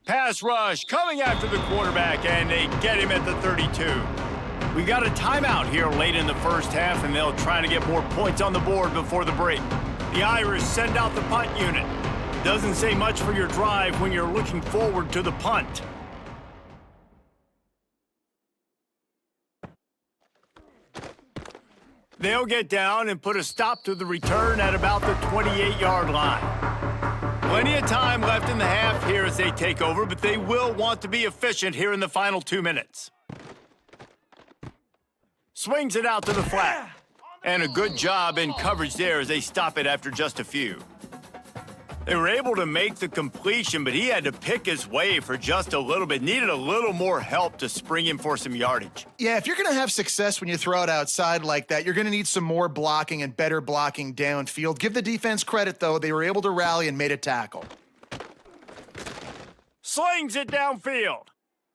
Pass rush coming after the quarterback, and they get him at the 32. We got a timeout here late in the first half, and they'll try to get more points on the board before the break. The Irish send out the punt unit. Doesn't say much for your drive when you're looking forward to the punt. They'll get down and put a stop to the return at about the 28-yard line. Plenty of time left in the half here as they take over, but they will want to be efficient here in the final 2 minutes. Swings it out to the flat. And a good job in coverage there as they stop it after just a few. They were able to make the completion, but he had to pick his way for just a little bit. Needed a little more help to spring him for some yardage. Yeah, if you're going to have success when you throw it outside like that, you're going to need some more blocking and better blocking downfield. Give the defense credit, though. They were able to rally and made a tackle. Slings it downfield.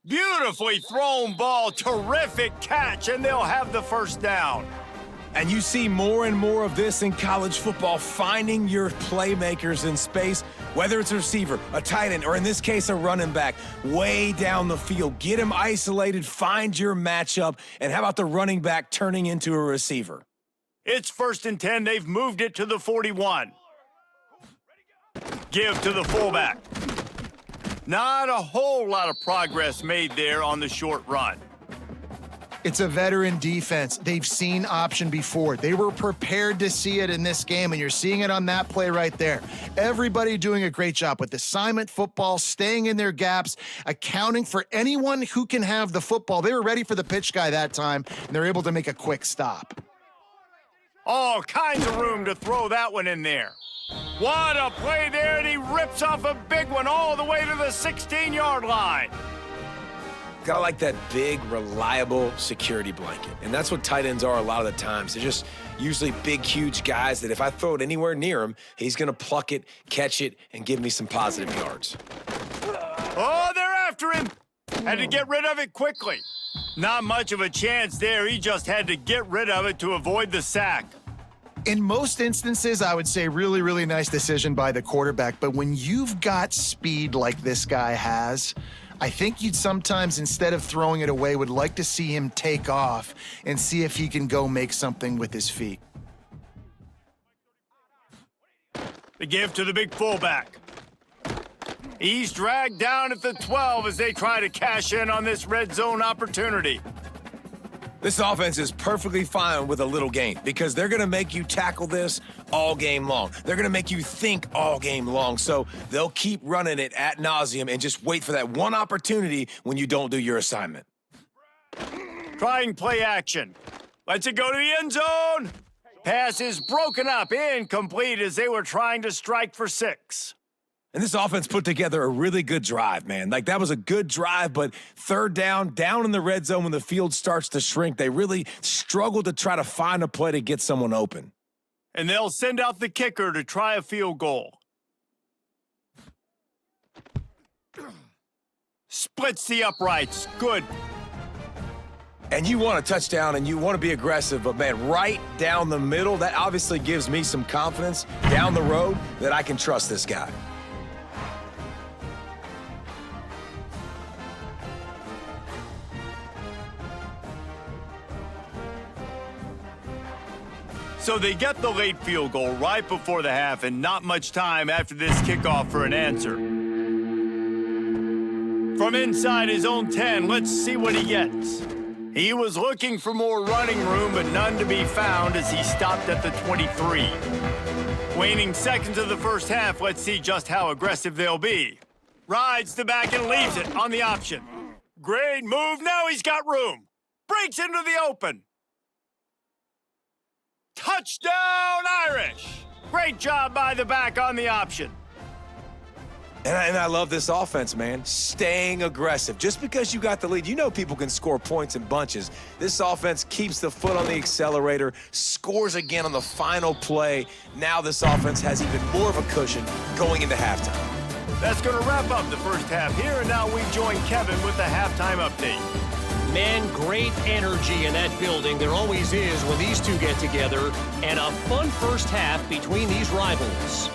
Beautifully thrown ball. Terrific catch, and they'll have the first down. And you see more and more of this in college football, finding your playmakers in space, whether it's a receiver, a tight end, or in this case, a running back, way down the field. Get him isolated, find your matchup, and how about the running back turning into a receiver? It's 1st and 10. They've moved it to the 41. Give to the fullback. Not a whole lot of progress made there on the short run. It's a veteran defense. They've seen option before. They were prepared to see it in this game, and you're seeing it on that play right there. Everybody doing a great job with assignment football, staying in their gaps, accounting for anyone who can have the football. They were ready for the pitch guy that time, and they're able to make a quick stop. All kinds of room to throw that one in there. What a play there, and he rips off a big one all the way to the 16-yard line. Got like that big, reliable security blanket. And that's what tight ends are a lot of the times. They're just usually big, huge guys that if I throw it anywhere near him, he's going to pluck it, catch it, and give me some positive yards. Oh, they're after him. Had to get rid of it quickly. Not much of a chance there. He just had to get rid of it to avoid the sack. In most instances, I would say really, really nice decision by the quarterback. But when you've got speed like this guy has, I think you'd sometimes, instead of throwing it away, would like to see him take off and see if he can go make something with his feet. The give to the big fullback. He's dragged down at the 12 as they try to cash in on this red zone opportunity. This offense is perfectly fine with a little gain because they're going to make you tackle this all game long. They're going to make you think all game long. So they'll keep running it ad nauseum and just wait for that one opportunity when you don't do your assignment. Trying play action. Lets it go to the end zone. Pass is broken up, incomplete as they were trying to strike for 6. And this offense put together a really good drive, man. Like, that was a good drive, but third down in the red zone when the field starts to shrink, they really struggled to try to find a play to get someone open. And they'll send out the kicker to try a field goal. Splits the uprights. Good. And you want a touchdown and you want to be aggressive, but, man, right down the middle, that obviously gives me some confidence down the road that I can trust this guy. So they get the late field goal right before the half and not much time after this kickoff for an answer. From inside his own 10, let's see what he gets. He was looking for more running room, but none to be found as he stopped at the 23. Waning seconds of the first half, let's see just how aggressive they'll be. Rides the back and leaves it on the option. Great move, now he's got room. Breaks into the open. Touchdown, Irish! Great job by the back on the option. And I love this offense, man. Staying aggressive. Just because you got the lead, you know people can score points in bunches. This offense keeps the foot on the accelerator, scores again on the final play. Now this offense has even more of a cushion going into halftime. That's going to wrap up the first half here, and now we join Kevin with the halftime update. Man, great energy in that building. There always is when these two get together, and a fun first half between these rivals.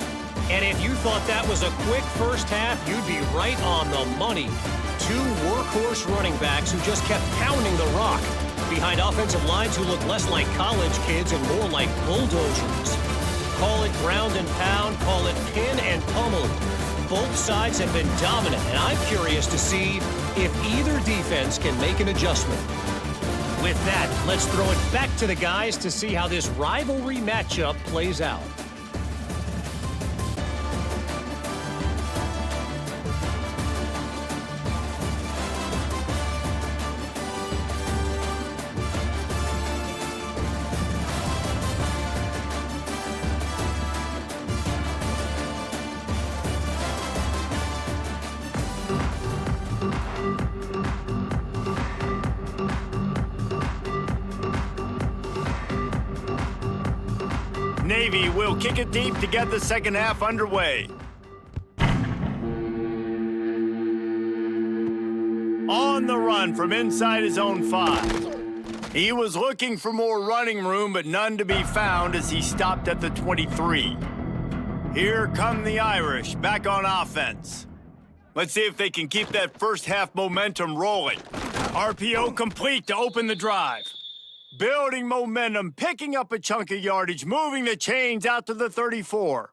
And if you thought that was a quick first half, you'd be right on the money. Two workhorse running backs who just kept pounding the rock behind offensive lines who look less like college kids and more like bulldozers. Call it ground and pound, call it pin and pummel. Both sides have been dominant, and I'm curious to see if either defense can make an adjustment. With that, let's throw it back to the guys to see how this rivalry matchup plays out. Navy will kick it deep to get the second half underway. On the run from inside his own 5. He was looking for more running room, but none to be found as he stopped at the 23. Here come the Irish, back on offense. Let's see if they can keep that first half momentum rolling. RPO complete to open the drive. Building momentum, picking up a chunk of yardage, moving the chains out to the 34.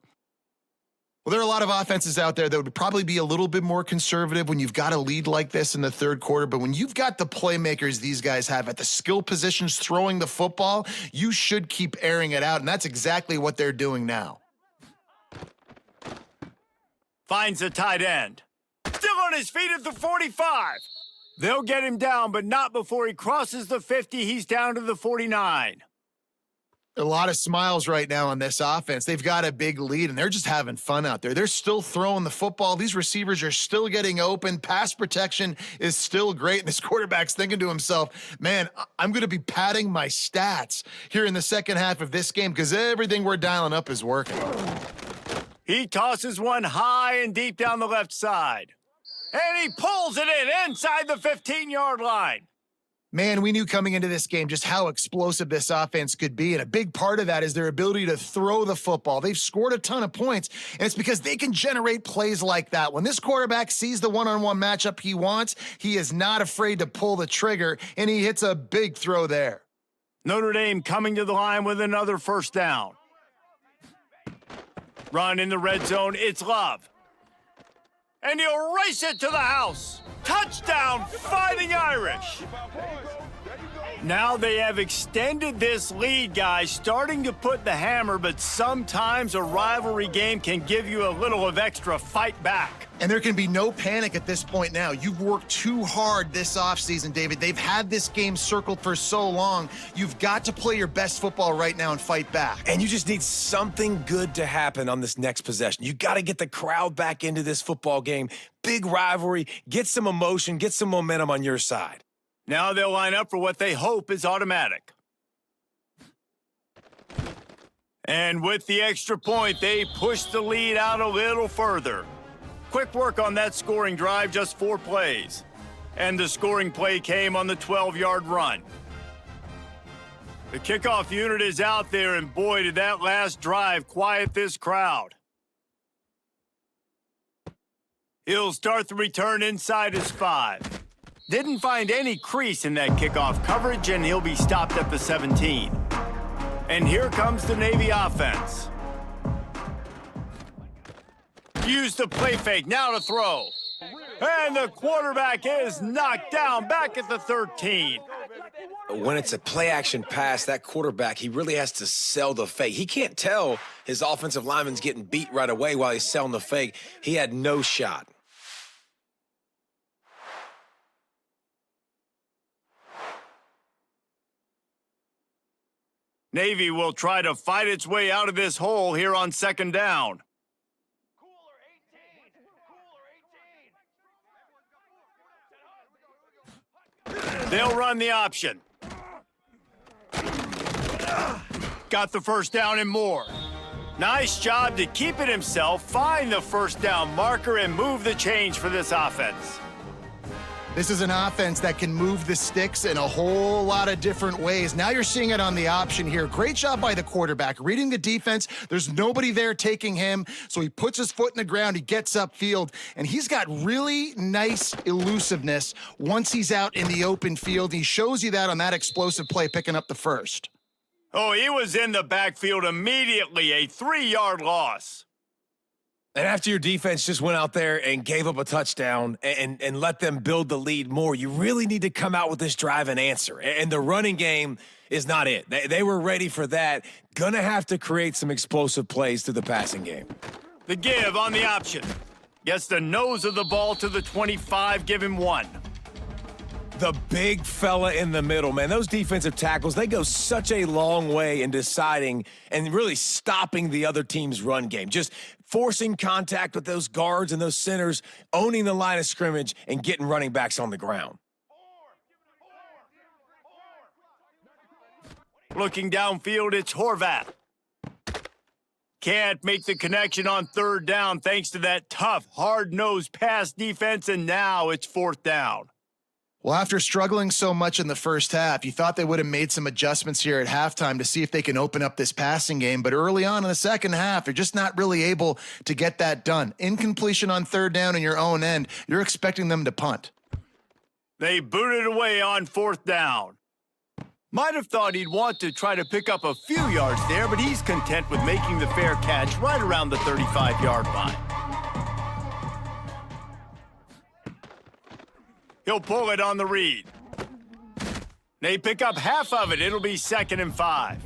Well, there are a lot of offenses out there that would probably be a little bit more conservative when you've got a lead like this in the third quarter. But when you've got the playmakers these guys have at the skill positions throwing the football, you should keep airing it out. And that's exactly what they're doing now. Finds the tight end. Still on his feet at the 45. They'll get him down, but not before he crosses the 50. He's down to the 49. A lot of smiles right now on this offense. They've got a big lead, and they're just having fun out there. They're still throwing the football. These receivers are still getting open. Pass protection is still great, and this quarterback's thinking to himself, man, I'm going to be padding my stats here in the second half of this game because everything we're dialing up is working. He tosses one high and deep down the left side. And he pulls it in inside the 15-yard line. Man, we knew coming into this game just how explosive this offense could be, and a big part of that is their ability to throw the football. They've scored a ton of points, and it's because they can generate plays like that. When this quarterback sees the one-on-one matchup he wants, he is not afraid to pull the trigger, and he hits a big throw there. Notre Dame coming to the line with another first down. Run in the red zone, it's Love. And he'll race it to the house. Touchdown, Fighting Irish. Now they have extended this lead, guys, starting to put the hammer, but sometimes a rivalry game can give you a little of extra fight back. And there can be no panic at this point now. You've worked too hard this offseason, David. They've had this game circled for so long. You've got to play your best football right now and fight back. And you just need something good to happen on this next possession. You got to get the crowd back into this football game. Big rivalry, get some emotion, get some momentum on your side. Now they'll line up for what they hope is automatic. And with the extra point, they push the lead out a little further. Quick work on that scoring drive, just 4 plays. And the scoring play came on the 12-yard run. The kickoff unit is out there, and boy, did that last drive quiet this crowd. He'll start the return inside his 5. Didn't find any crease in that kickoff coverage, and he'll be stopped at the 17. And here comes the Navy offense. Use the play fake, now to throw. And the quarterback is knocked down back at the 13. When it's a play-action pass, that quarterback, he really has to sell the fake. He can't tell his offensive lineman's getting beat right away while he's selling the fake. He had no shot. Navy will try to fight its way out of this hole here on second down. They'll run the option. Got the first down and more. Nice job to keep it himself, find the first down marker, and move the change for this offense. This is an offense that can move the sticks in a whole lot of different ways. Now you're seeing it on the option here. Great job by the quarterback. Reading the defense, there's nobody there taking him, so he puts his foot in the ground, he gets upfield, and he's got really nice elusiveness once he's out in the open field. He shows you that on that explosive play, picking up the first. Oh, he was in the backfield immediately, a 3-yard loss. And after your defense just went out there and gave up a touchdown and let them build the lead more, you really need to come out with this drive and answer. And the running game is not it. They were ready for that. Gonna have to create some explosive plays through the passing game. The give on the option. Gets the nose of the ball to the 25, give him 1. The big fella in the middle, man. Those defensive tackles, they go such a long way in deciding and really stopping the other team's run game. Just forcing contact with those guards and those centers, owning the line of scrimmage, and getting running backs on the ground. Looking downfield, it's Horvath. Can't make the connection on third down thanks to that tough, hard-nosed pass defense, and now it's fourth down. Well, after struggling so much in the first half, you thought they would have made some adjustments here at halftime to see if they can open up this passing game. But early on in the second half, they're just not really able to get that done. Incompletion on third down in your own end, you're expecting them to punt. They booted away on fourth down. Might have thought he'd want to try to pick up a few yards there, but he's content with making the fair catch right around the 35-yard line. He'll pull it on the read. They pick up half of it. It'll be 2nd and 5.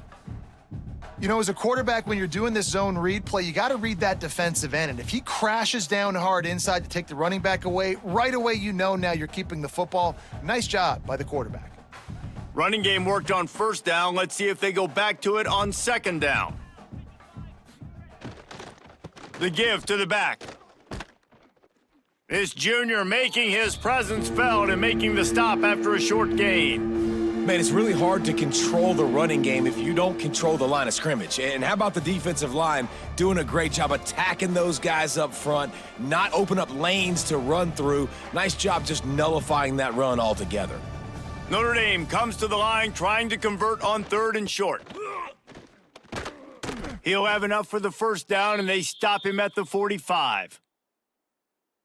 You know, as a quarterback, when you're doing this zone read play, you got to read that defensive end. And if he crashes down hard inside to take the running back away, right away you know now you're keeping the football. Nice job by the quarterback. Running game worked on 1st down. Let's see if they go back to it on 2nd down. The give to the back. This junior making his presence felt and making the stop after a short gain. Man, it's really hard to control the running game if you don't control the line of scrimmage. And how about the defensive line doing a great job attacking those guys up front, not open up lanes to run through. Nice job just nullifying that run altogether. Notre Dame comes to the line trying to convert on 3rd and short. He'll have enough for the 1st down, and they stop him at the 45.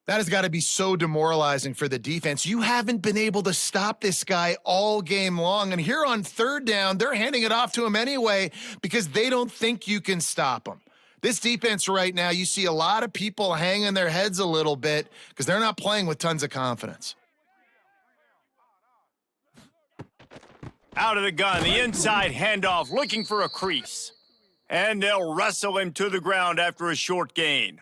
That has got to be so demoralizing for the defense. You haven't been able to stop this guy all game long. And here on 3rd down, they're handing it off to him anyway because they don't think you can stop him. This defense right now, you see a lot of people hanging their heads a little bit because they're not playing with tons of confidence. Out of the gun, the inside handoff, looking for a crease. And they'll wrestle him to the ground after a short gain.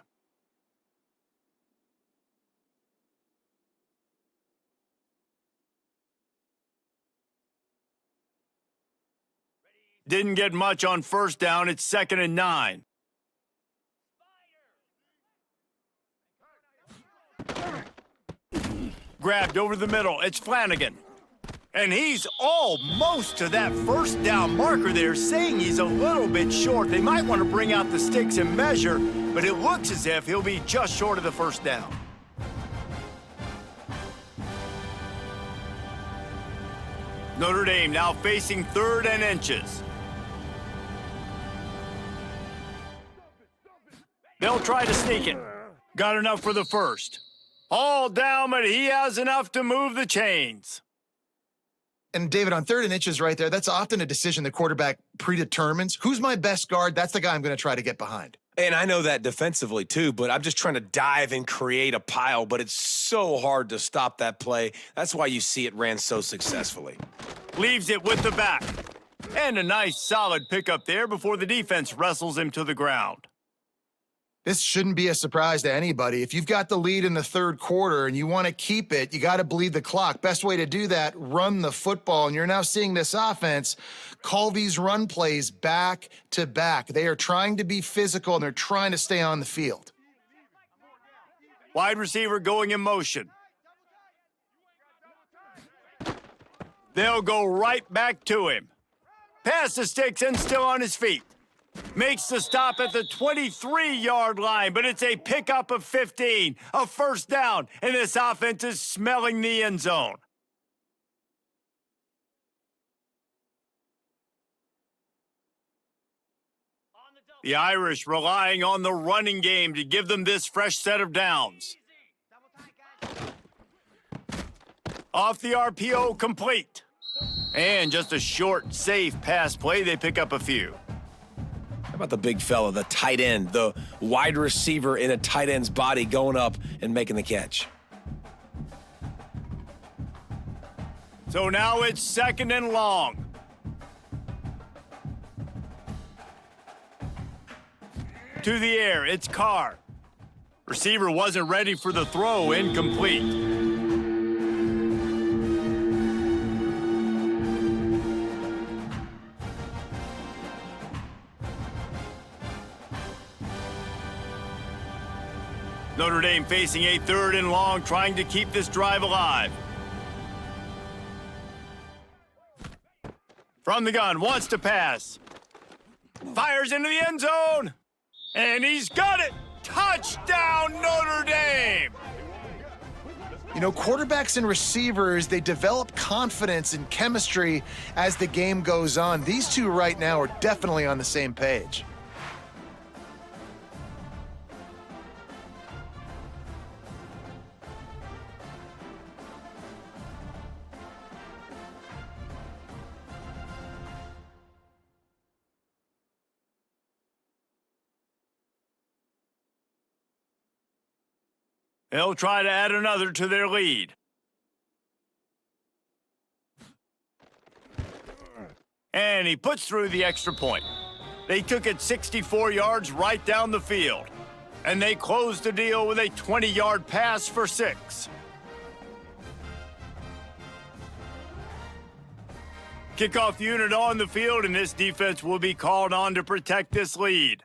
Didn't get much on 1st down. It's 2nd and 9. Grabbed over the middle. It's Flanagan. And he's almost to that 1st down marker there, saying he's a little bit short. They might want to bring out the sticks and measure, but it looks as if he'll be just short of the 1st down. Notre Dame now facing 3rd and inches. They'll try to sneak it. Got enough for the 1st. All down, but he has enough to move the chains. And David, on 3rd and inches right there, that's often a decision the quarterback predetermines. Who's my best guard? That's the guy I'm going to try to get behind. And I know that defensively too, but I'm just trying to dive and create a pile, but it's so hard to stop that play. That's why you see it ran so successfully. Leaves it with the back. And a nice solid pickup there before the defense wrestles him to the ground. This shouldn't be a surprise to anybody. If you've got the lead in the 3rd quarter and you want to keep it, you got to bleed the clock. Best way to do that, run the football. And you're now seeing this offense call these run plays back to back. They are trying to be physical, and they're trying to stay on the field. Wide receiver going in motion. They'll go right back to him. Pass the sticks and still on his feet. Makes the stop at the 23-yard line, but it's a pickup of 15, a 1st down, and this offense is smelling the end zone. The Irish relying on the running game to give them this fresh set of downs. Off the RPO, complete. And just a short, safe pass play. They pick up a few. How about the big fella, the tight end, the wide receiver in a tight end's body going up and making the catch? So now it's 2nd and long. To the air, it's Carr. Receiver wasn't ready for the throw, incomplete. Notre Dame facing a 3rd and long, trying to keep this drive alive. From the gun, wants to pass. Fires into the end zone. And he's got it. Touchdown, Notre Dame. You know, quarterbacks and receivers, they develop confidence and chemistry as the game goes on. These two right now are definitely on the same page. They'll try to add another to their lead. And he puts through the extra point. They took it 64 yards right down the field. And they closed the deal with a 20-yard pass for 6. Kickoff unit on the field, and this defense will be called on to protect this lead.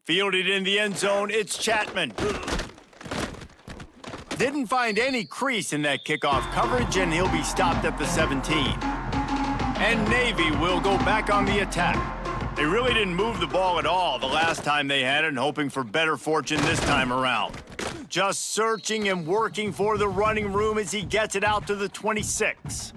Fielded in the end zone, it's Chapman. Didn't find any crease in that kickoff coverage, and he'll be stopped at the 17. And Navy will go back on the attack. They really didn't move the ball at all the last time they had it, and hoping for better fortune this time around. Just searching and working for the running room as he gets it out to the 26.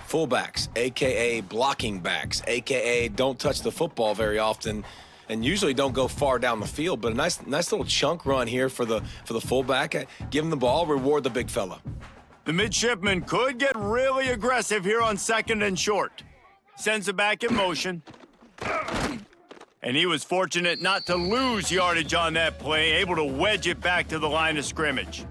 Fullbacks, a.k.a. blocking backs, a.k.a. don't touch the football very often and usually don't go far down the field, but a nice little chunk run here for the fullback. Give him the ball, reward the big fella. The midshipman could get really aggressive here on 2nd and short. Sends it back in motion. And he was fortunate not to lose yardage on that play, able to wedge it back to the line of scrimmage.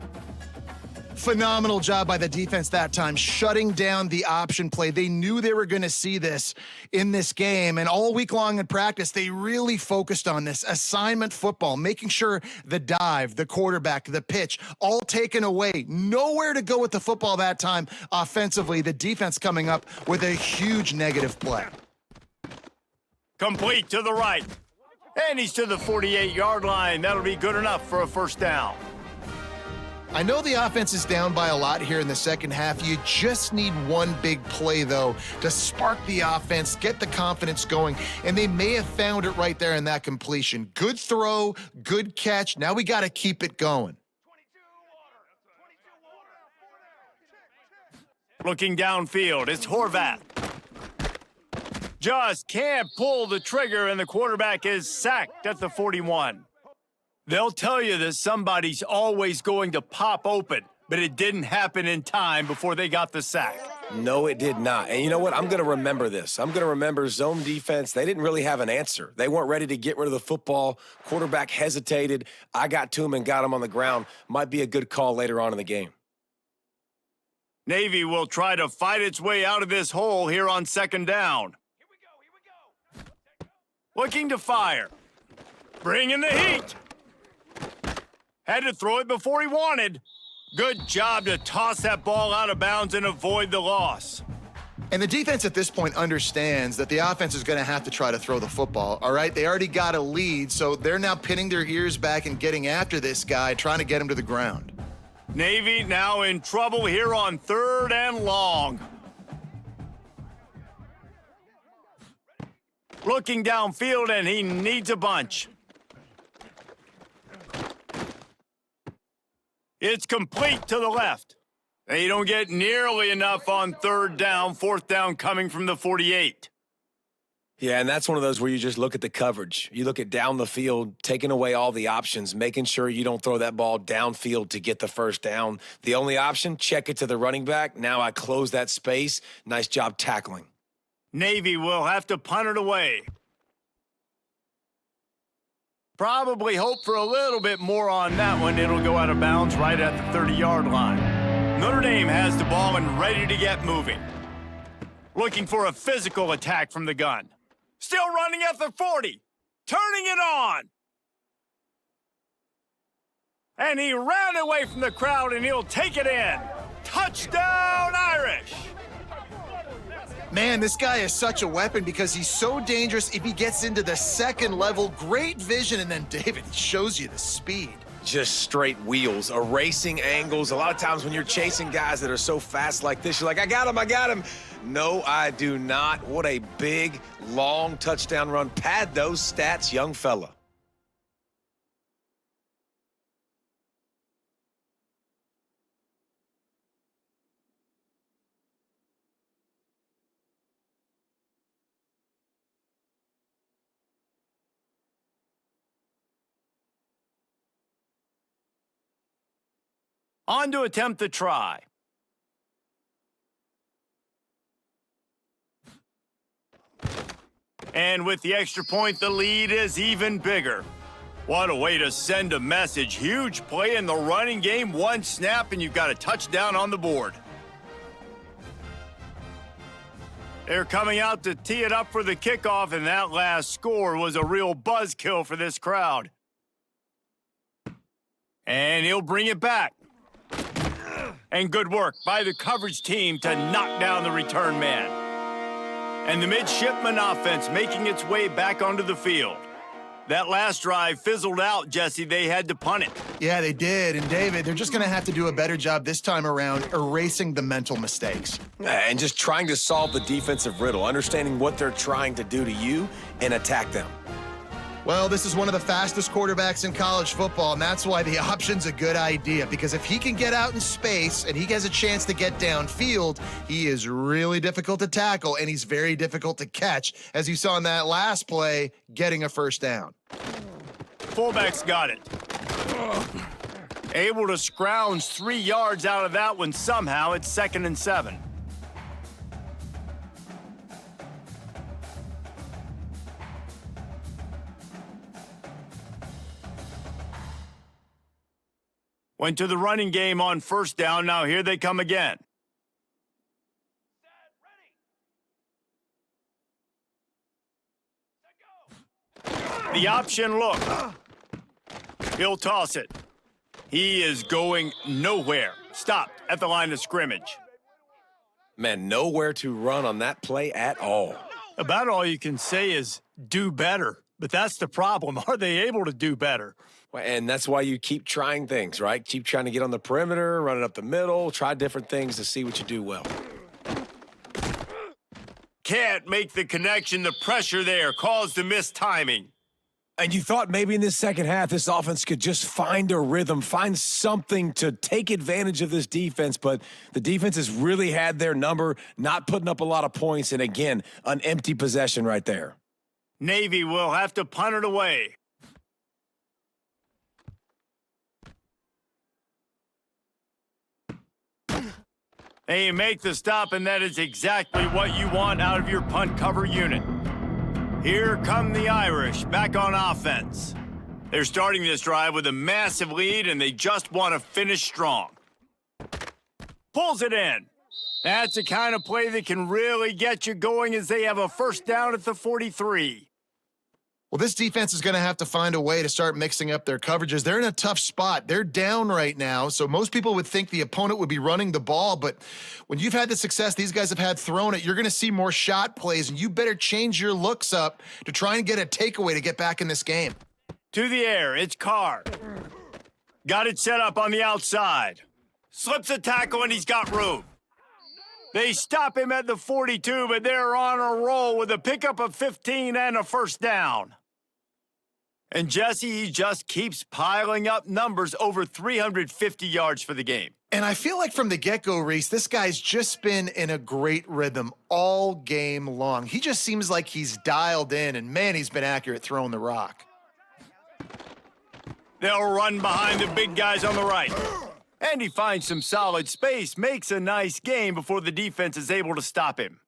Phenomenal job by the defense that time, shutting down the option play. They knew they were going to see this in this game, and all week long in practice, they really focused on this assignment football, making sure the dive, the quarterback, the pitch, all taken away. Nowhere to go with the football that time offensively. The defense coming up with a huge negative play. Complete to the right. And he's to the 48-yard line. That'll be good enough for a first down. I know the offense is down by a lot here in the second half. You just need one big play, though, to spark the offense, get the confidence going, and they may have found it right there in that completion. Good throw, good catch. Now we got to keep it going. Looking downfield, it's Horvath. Just can't pull the trigger, and the quarterback is sacked at the 41. They'll tell you that somebody's always going to pop open, but it didn't happen in time before they got the sack. No, it did not. And you know what? I'm going to remember this. I'm going to remember zone defense. They didn't really have an answer. They weren't ready to get rid of the football. Quarterback hesitated. I got to him and got him on the ground. Might be a good call later on in the game. Navy will try to fight its way out of this hole here on 2nd down. Here we go. Looking to fire. Bringing the heat. Had to throw it before he wanted. Good job to toss that ball out of bounds and avoid the loss. And the defense at this point understands that the offense is going to have to try to throw the football, all right? They already got a lead, so they're now pinning their ears back and getting after this guy, trying to get him to the ground. Navy now in trouble here on 3rd and long. Looking downfield, and he needs a bunch. It's complete to the left. They don't get nearly enough on 3rd down, 4th down coming from the 48. Yeah, and that's one of those where you just look at the coverage. You look at down the field, taking away all the options, making sure you don't throw that ball downfield to get the first down. The only option, check it to the running back. Now I close that space. Nice job tackling. Navy will have to punt it away. Probably hope for a little bit more on that one. It'll go out of bounds right at the 30-yard line. Notre Dame has the ball and ready to get moving. Looking for a physical attack from the gun. Still running at the 40. Turning it on. And he ran away from the crowd, and he'll take it in. Touchdown, Irish! Man, this guy is such a weapon because he's so dangerous if he gets into the second level. Great vision, and then David shows you the speed. Just straight wheels, erasing angles. A lot of times when you're chasing guys that are so fast like this, you're like, I got him. No, I do not. What a big, long touchdown run. Pad those stats, young fella. On to attempt the try. And with the extra point, the lead is even bigger. What a way to send a message. Huge play in the running game. One snap, and you've got a touchdown on the board. They're coming out to tee it up for the kickoff, and that last score was a real buzzkill for this crowd. And he'll bring it back. And good work by the coverage team to knock down the return man. And the midshipman offense making its way back onto the field. That last drive fizzled out, Jesse. They had to punt it. Yeah, they did. And David, they're just going to have to do a better job this time around erasing the mental mistakes. And just trying to solve the defensive riddle, understanding what they're trying to do to you and attack them. Well, this is one of the fastest quarterbacks in college football, and that's why the option's a good idea, because if he can get out in space and he has a chance to get downfield, he is really difficult to tackle, and he's very difficult to catch, as you saw in that last play, getting a first down. Fullback's got it. Able to scrounge 3 yards out of that one somehow. It's 2nd and 7. Went to the running game on first down. Now here they come again. The option look. He'll toss it. He is going nowhere. Stopped at the line of scrimmage. Man, nowhere to run on that play at all. About all you can say is do better. But that's the problem. Are they able to do better? And that's why you keep trying things, right? Keep trying to get on the perimeter, run it up the middle, try different things to see what you do well. Can't make the connection. The pressure there caused the missed timing. And you thought maybe in this second half, this offense could just find a rhythm, find something to take advantage of this defense, but the defense has really had their number, not putting up a lot of points, and again, an empty possession right there. Navy will have to punt it away. They make the stop, and that is exactly what you want out of your punt cover unit. Here come the Irish back on offense. They're starting this drive with a massive lead, and they just want to finish strong. Pulls it in. That's the kind of play that can really get you going as they have a first down at the 43. Well, this defense is going to have to find a way to start mixing up their coverages. They're in a tough spot. They're down right now, so most people would think the opponent would be running the ball, but when you've had the success these guys have had throwing it, you're going to see more shot plays, and you better change your looks up to try and get a takeaway to get back in this game. To the air, it's Carr. Got it set up on the outside. Slips a tackle, and he's got room. They stop him at the 42, but they're on a roll with a pickup of 15 and a first down. And Jesse, he just keeps piling up numbers, over 350 yards for the game. And I feel like from the get-go, Reese, this guy's just been in a great rhythm all game long. He just seems like he's dialed in, and man, he's been accurate throwing the rock. They'll run behind the big guys on the right. And he finds some solid space, makes a nice game before the defense is able to stop him.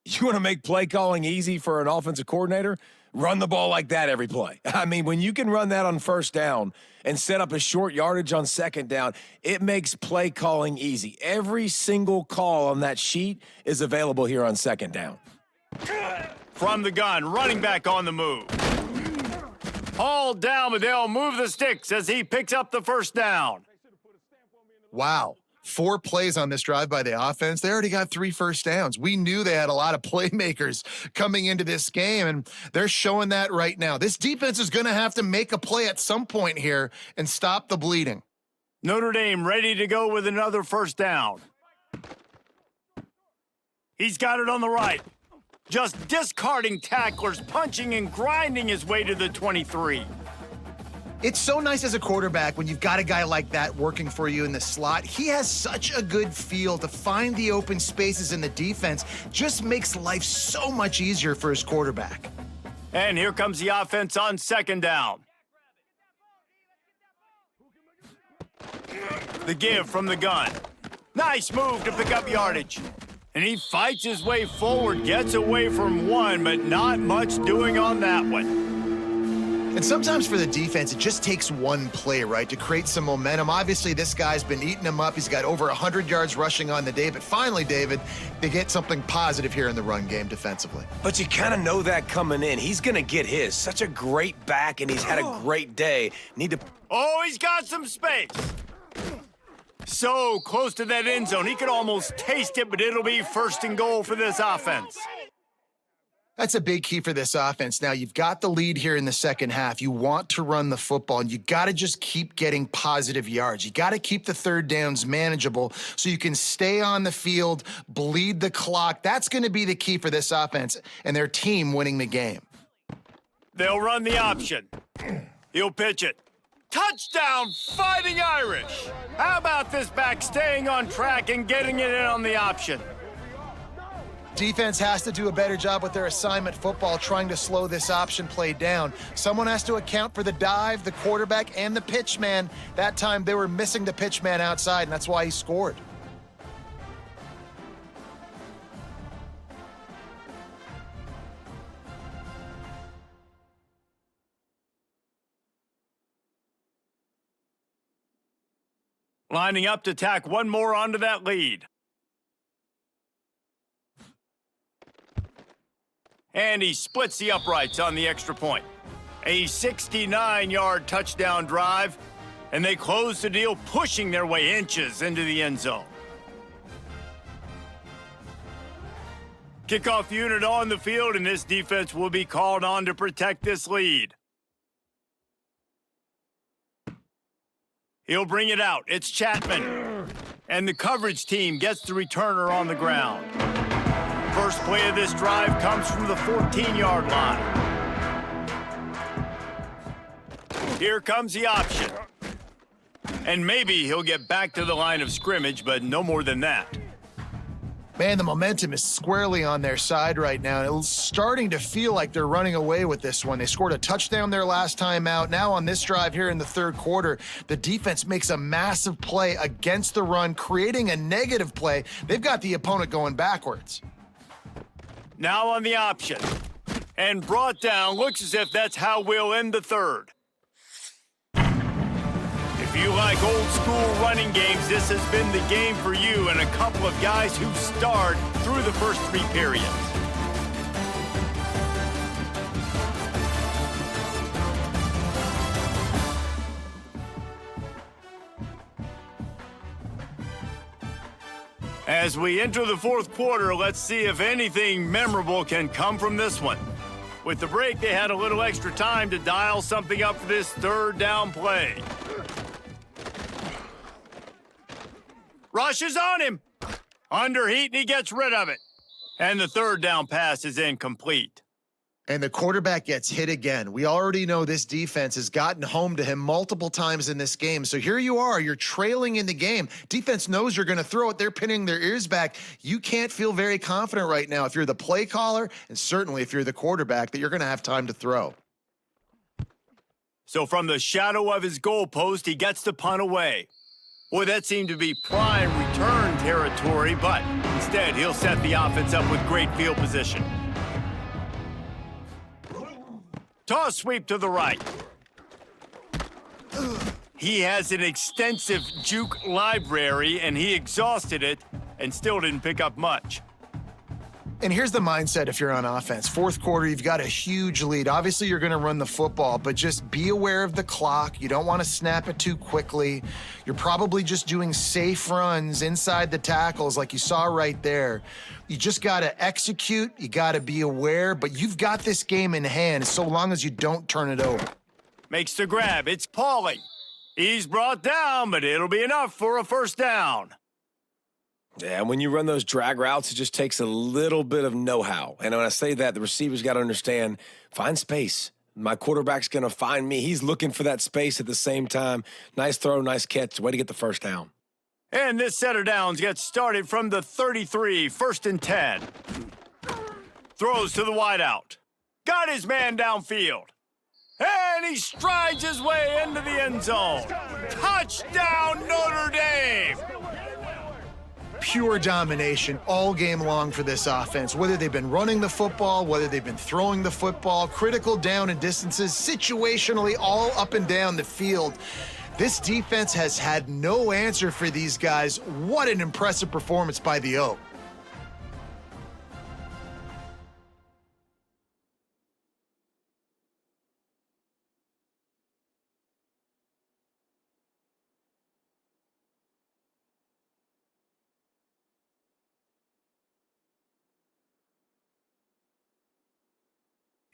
You want to make play calling easy for an offensive coordinator? Run the ball like that every play. I mean, when you can run that on first down and set up a short yardage on second down, it makes play calling easy. Every single call on that sheet is available here on second down. From the gun, running back on the move. Hauled down, but they'll move the sticks as he picks up the first down. Wow. 4 plays on this drive by the offense. They already got 3 first downs. We knew they had a lot of playmakers coming into this game, and they're showing that right now. This defense is going to have to make a play at some point here and stop the bleeding. Notre Dame ready to go with another first down. He's got it on the right. Just discarding tacklers, punching and grinding his way to the 23. It's so nice as a quarterback when you've got a guy like that working for you in the slot. He has such a good feel to find the open spaces in the defense. Just makes life so much easier for his quarterback. And here comes the offense on second down. The give from the gun. Nice move to pick up yardage. And he fights his way forward, gets away from one, but not much doing on that one. And sometimes for the defense, it just takes one play, right, to create some momentum. Obviously, this guy's been eating them up. He's got over 100 yards rushing on the day. But finally, David, they get something positive here in the run game defensively. But you kind of know that coming in. He's going to get his. Such a great back, and he's had a great day. Oh, he's got some space. So close to that end zone. He could almost taste it, but it'll be first and goal for this offense. That's a big key for this offense. Now, you've got the lead here in the second half. You want to run the football, and you got to just keep getting positive yards. You got to keep the third downs manageable so you can stay on the field, bleed the clock. That's going to be the key for this offense and their team winning the game. They'll run the option. He'll pitch it. Touchdown, Fighting Irish. How about this back staying on track and getting it in on the option? Defense has to do a better job with their assignment football, trying to slow this option play down. Someone has to account for the dive, the quarterback, and the pitch man. That time they were missing the pitch man outside, and that's why he scored. Lining up to tack one more onto that lead. And he splits the uprights on the extra point. A 69-yard touchdown drive, and they close the deal, pushing their way inches into the end zone. Kickoff unit on the field, and this defense will be called on to protect this lead. He'll bring it out. It's Chapman. And the coverage team gets the returner on the ground. First play of this drive comes from the 14-yard line. Here comes the option. And maybe he'll get back to the line of scrimmage, but no more than that. Man, the momentum is squarely on their side right now. It's starting to feel like they're running away with this one. They scored a touchdown their last time out. Now on this drive here in the third quarter, the defense makes a massive play against the run, creating a negative play. They've got the opponent going backwards. Now on the option. And brought down. Looks as if that's how we'll end the third. If you like old school running games, this has been the game for you and a couple of guys who've starred through the first three periods. As we enter the fourth quarter, let's see if anything memorable can come from this one. With the break, they had a little extra time to dial something up for this third down play. Rushes on him. Under heat, and he gets rid of it. And the third down pass is incomplete. And the quarterback gets hit again. We already know this defense has gotten home to him multiple times in this game. So here you are, you're trailing in the game. Defense knows you're going to throw it. They're pinning their ears back. You can't feel very confident right now if you're the play caller, and certainly if you're the quarterback, that you're going to have time to throw. So from the shadow of his goalpost, he gets the punt away. Boy, that seemed to be prime return territory, but instead he'll set the offense up with great field position. Toss sweep to the right. He has an extensive juke library, and he exhausted it and still didn't pick up much. And here's the mindset if you're on offense. Fourth quarter, you've got a huge lead. Obviously, you're going to run the football, but just be aware of the clock. You don't want to snap it too quickly. You're probably just doing safe runs inside the tackles like you saw right there. You just got to execute. You got to be aware, but you've got this game in hand so long as you don't turn it over. Makes the grab. It's Pauly. He's brought down, but it'll be enough for a first down. Yeah, and when you run those drag routes, it just takes a little bit of know-how. And when I say that, the receiver's got to understand, find space. My quarterback's going to find me. He's looking for that space at the same time. Nice throw, nice catch. Way to get the first down. And this set of downs gets started from the 33, 1st and 10. Throws to the wideout. Got his man downfield. And he strides his way into the end zone. Touchdown, Notre Dame! pure domination all game long for this offense. Whether they've been running the football, whether they've been throwing the football, critical down and distances, situationally all up and down the field. This defense has had no answer for these guys. What an impressive performance by the O.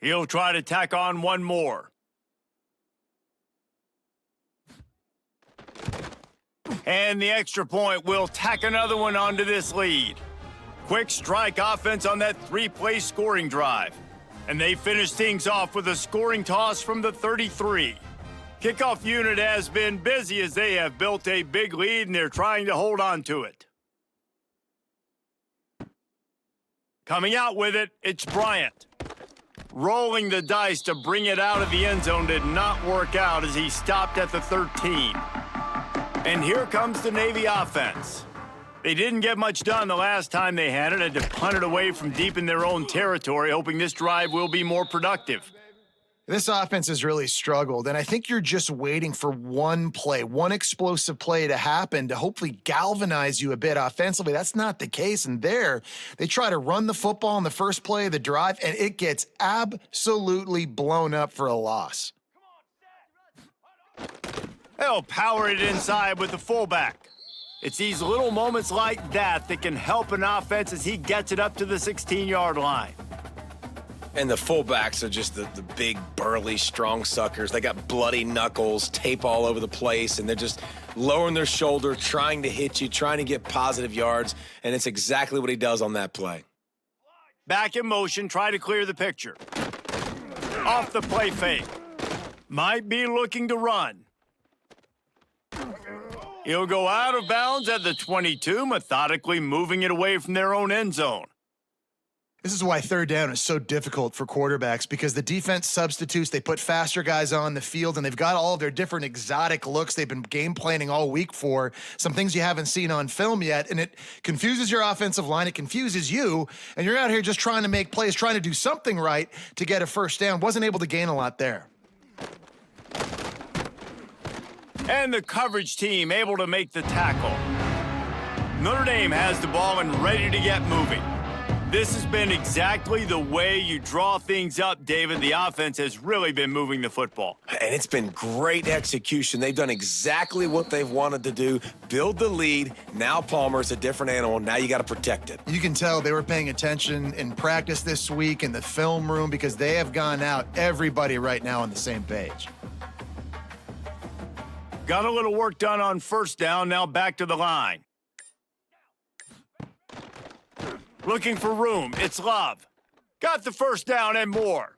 He'll try to tack on one more. And the extra point will tack another one onto this lead. Quick strike offense on that three-play scoring drive. And they finish things off with a scoring toss from the 33. Kickoff unit has been busy as they have built a big lead and they're trying to hold on to it. Coming out with it, it's Bryant. Rolling the dice to bring it out of the end zone did not work out as he stopped at the 13. And here comes the Navy offense. They didn't get much done the last time they had it, to punt it away from deep in their own territory, hoping this drive will be more productive. This offense has really struggled, and I think you're just waiting for one play, one explosive play to happen to hopefully galvanize you a bit offensively. That's not the case, and there, they try to run the football in the first play of the drive, and it gets absolutely blown up for a loss. They'll power it inside with the fullback. It's these little moments like that that can help an offense as he gets it up to the 16-yard line. And the fullbacks are just the big, burly, strong suckers. They got bloody knuckles, tape all over the place, and they're just lowering their shoulder, trying to hit you, trying to get positive yards, and it's exactly what he does on that play. Back in motion, try to clear the picture. Off the play fake. Might be looking to run. He'll go out of bounds at the 22, methodically moving it away from their own end zone. This is why third down is so difficult for quarterbacks, because the defense substitutes, they put faster guys on the field, and they've got all of their different exotic looks they've been game planning all week for, some things you haven't seen on film yet, and it confuses your offensive line, it confuses you, and you're out here just trying to make plays, trying to do something right to get a first down. Wasn't able to gain a lot there. And the coverage team able to make the tackle. Notre Dame has the ball and ready to get moving. This has been exactly the way you draw things up, David. The offense has really been moving the football. And it's been great execution. They've done exactly what they've wanted to do, build the lead. Now Palmer's a different animal. Now you got to protect it. You can tell they were paying attention in practice this week in the film room, because they have gone out, everybody right now on the same page. Got a little work done on first down, now back to the line. Looking for room, it's Love. Got the first down and more.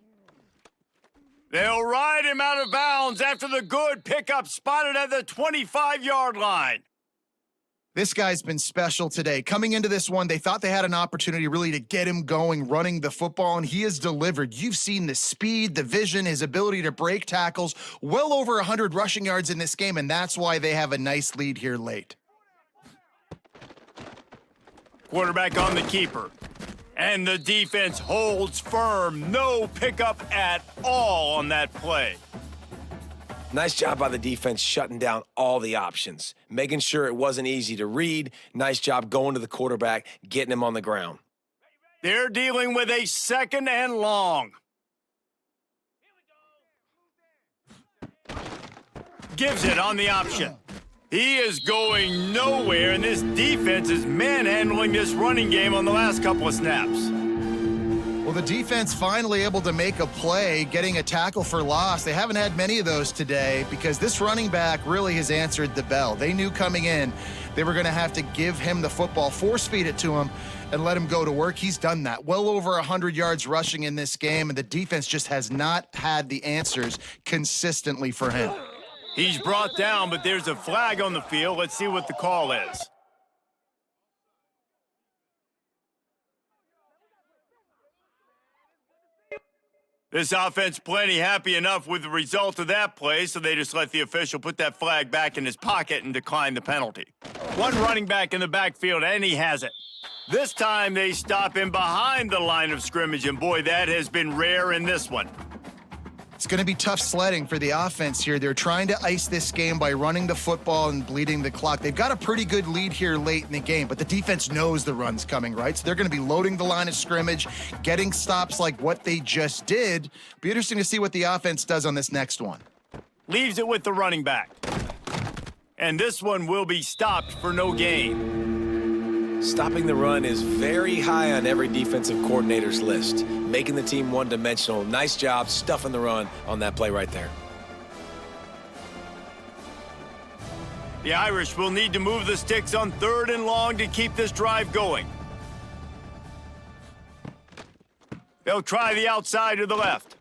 They'll ride him out of bounds after the good pickup spotted at the 25-yard line. This guy's been special today. Coming into this one, they thought they had an opportunity really to get him going, running the football, and he has delivered. You've seen the speed, the vision, his ability to break tackles, well over 100 rushing yards in this game, and that's why they have a nice lead here late. Quarterback on the keeper. And the defense holds firm. No pickup at all on that play. Nice job by the defense shutting down all the options, making sure it wasn't easy to read. Nice job going to the quarterback, getting him on the ground. They're dealing with a second and long. Gives it on the option. He is going nowhere, and this defense is manhandling this running game on the last couple of snaps. Well, the defense finally able to make a play, getting a tackle for loss. They haven't had many of those today, because this running back really has answered the bell. They knew coming in they were going to have to give him the football, force feed it to him, and let him go to work. He's done that. Well over 100 yards rushing in this game, and the defense just has not had the answers consistently for him. He's brought down, but there's a flag on the field. Let's see what the call is. This offense plenty happy enough with the result of that play, so they just let the official put that flag back in his pocket and decline the penalty. One running back in the backfield, and he has it. This time they stop him behind the line of scrimmage, and boy, that has been rare in this one. It's going to be tough sledding for the offense here. They're trying to ice this game by running the football and bleeding the clock. They've got a pretty good lead here late in the game, but the defense knows the run's coming, right? So they're going to be loading the line of scrimmage, getting stops like what they just did. Be interesting to see what the offense does on this next one. Leaves it with the running back. And this one will be stopped for no gain. Stopping the run is very high on every defensive coordinator's list. Making the team one-dimensional. Nice job stuffing the run on that play right there. The Irish will need to move the sticks on 3rd and long to keep this drive going. They'll try the outside to the left.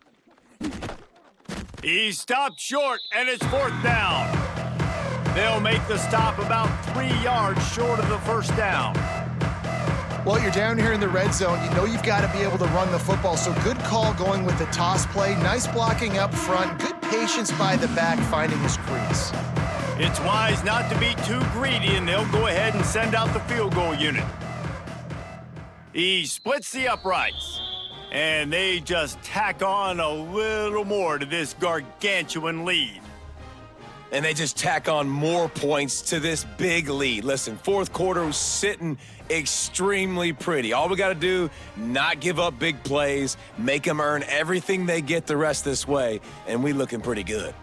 He stopped short, and it's 4th down. They'll make the stop about 3 yards short of the 1st down. Well, you're down here in the red zone. You know you've got to be able to run the football, so good call going with the toss play. Nice blocking up front. Good patience by the back finding his crease. It's wise not to be too greedy, and they'll go ahead and send out the field goal unit. He splits the uprights, and they just tack on a little more to this gargantuan lead. And they just tack on more points to this big lead. Listen, 4th quarter was sitting extremely pretty. All we got to do, not give up big plays, make them earn everything they get the rest this way, and we looking pretty good.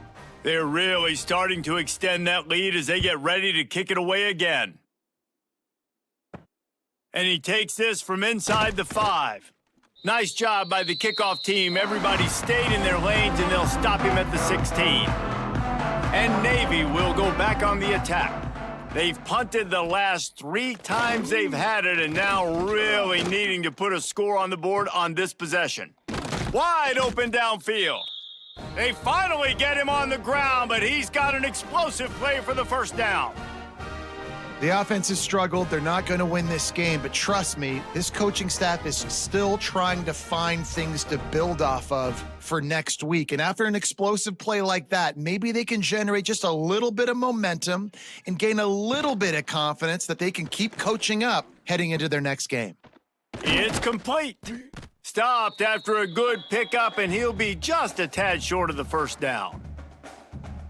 They're really starting to extend that lead as they get ready to kick it away again. And he takes this from inside the 5. Nice job by the kickoff team. Everybody stayed in their lanes, and they'll stop him at the 16. And Navy will go back on the attack. They've punted the last 3 times they've had it, and now really needing to put a score on the board on this possession. Wide open downfield. They finally get him on the ground, but he's got an explosive play for the 1st down. The offense has struggled. They're not going to win this game, but trust me, this coaching staff is still trying to find things to build off of for next week. And after an explosive play like that, maybe they can generate just a little bit of momentum and gain a little bit of confidence that they can keep coaching up heading into their next game. It's complete. Stopped after a good pickup, and he'll be just a tad short of the 1st down.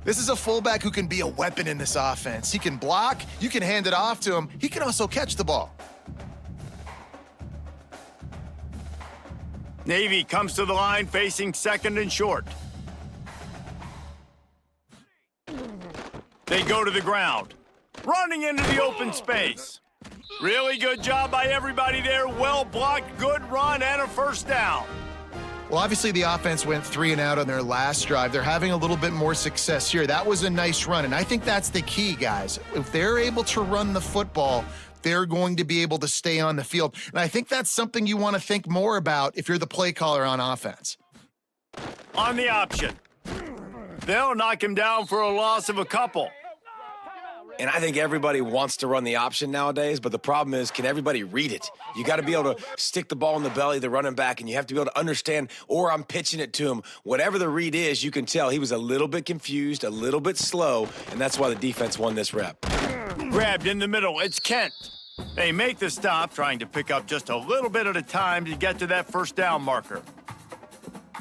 This is a fullback who can be a weapon in this offense. He can block, you can hand it off to him, he can also catch the ball. Navy comes to the line facing 2nd and short. They go to the ground, running into the open space. Really good job by everybody there. Well blocked, good run, and a 1st down. Well, obviously the offense went 3 and out on their last drive. They're having a little bit more success here. That was a nice run, and I think that's the key, guys. If they're able to run the football, they're going to be able to stay on the field. And I think that's something you want to think more about if you're the play caller on offense. On the option. They'll knock him down for a loss of a couple. And I think everybody wants to run the option nowadays, but the problem is, can everybody read it? You got to be able to stick the ball in the belly of the running back, and you have to be able to understand, or I'm pitching it to him. Whatever the read is, you can tell he was a little bit confused, a little bit slow, and that's why the defense won this rep. Grabbed in the middle, it's Kent. They make the stop, trying to pick up just a little bit at a time to get to that 1st down marker.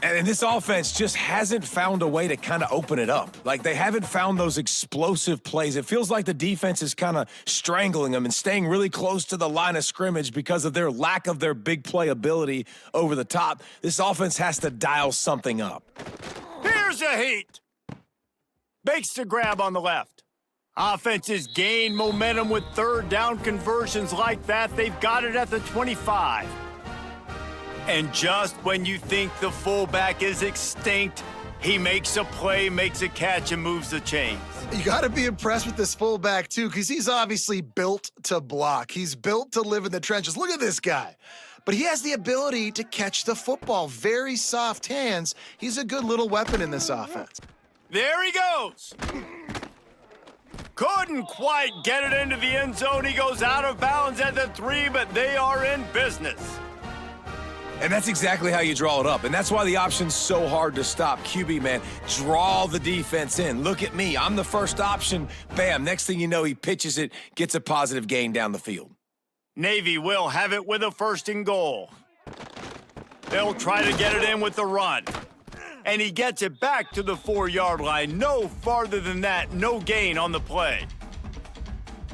And this offense just hasn't found a way to kind of open it up. Like, they haven't found those explosive plays. It feels like the defense is kind of strangling them and staying really close to the line of scrimmage because of their lack of their big play ability over the top. This offense has to dial something up. Here's a heat. Bakes the grab on the left. Offenses gain momentum with 3rd down conversions like that. They've got it at the 25. And just when you think the fullback is extinct, he makes a play, makes a catch, and moves the chains. You got to be impressed with this fullback, too, because he's obviously built to block. He's built to live in the trenches. Look at this guy. But he has the ability to catch the football. Very soft hands. He's a good little weapon in this offense. There he goes. Couldn't quite get it into the end zone. He goes out of bounds at the 3, but they are in business. And that's exactly how you draw it up. And that's why the option's so hard to stop. QB, man, draw the defense in. Look at me. I'm the first option. Bam. Next thing you know, he pitches it, gets a positive gain down the field. Navy will have it with a 1st and goal. They'll try to get it in with the run. And he gets it back to the 4-yard line. No farther than that. No gain on the play.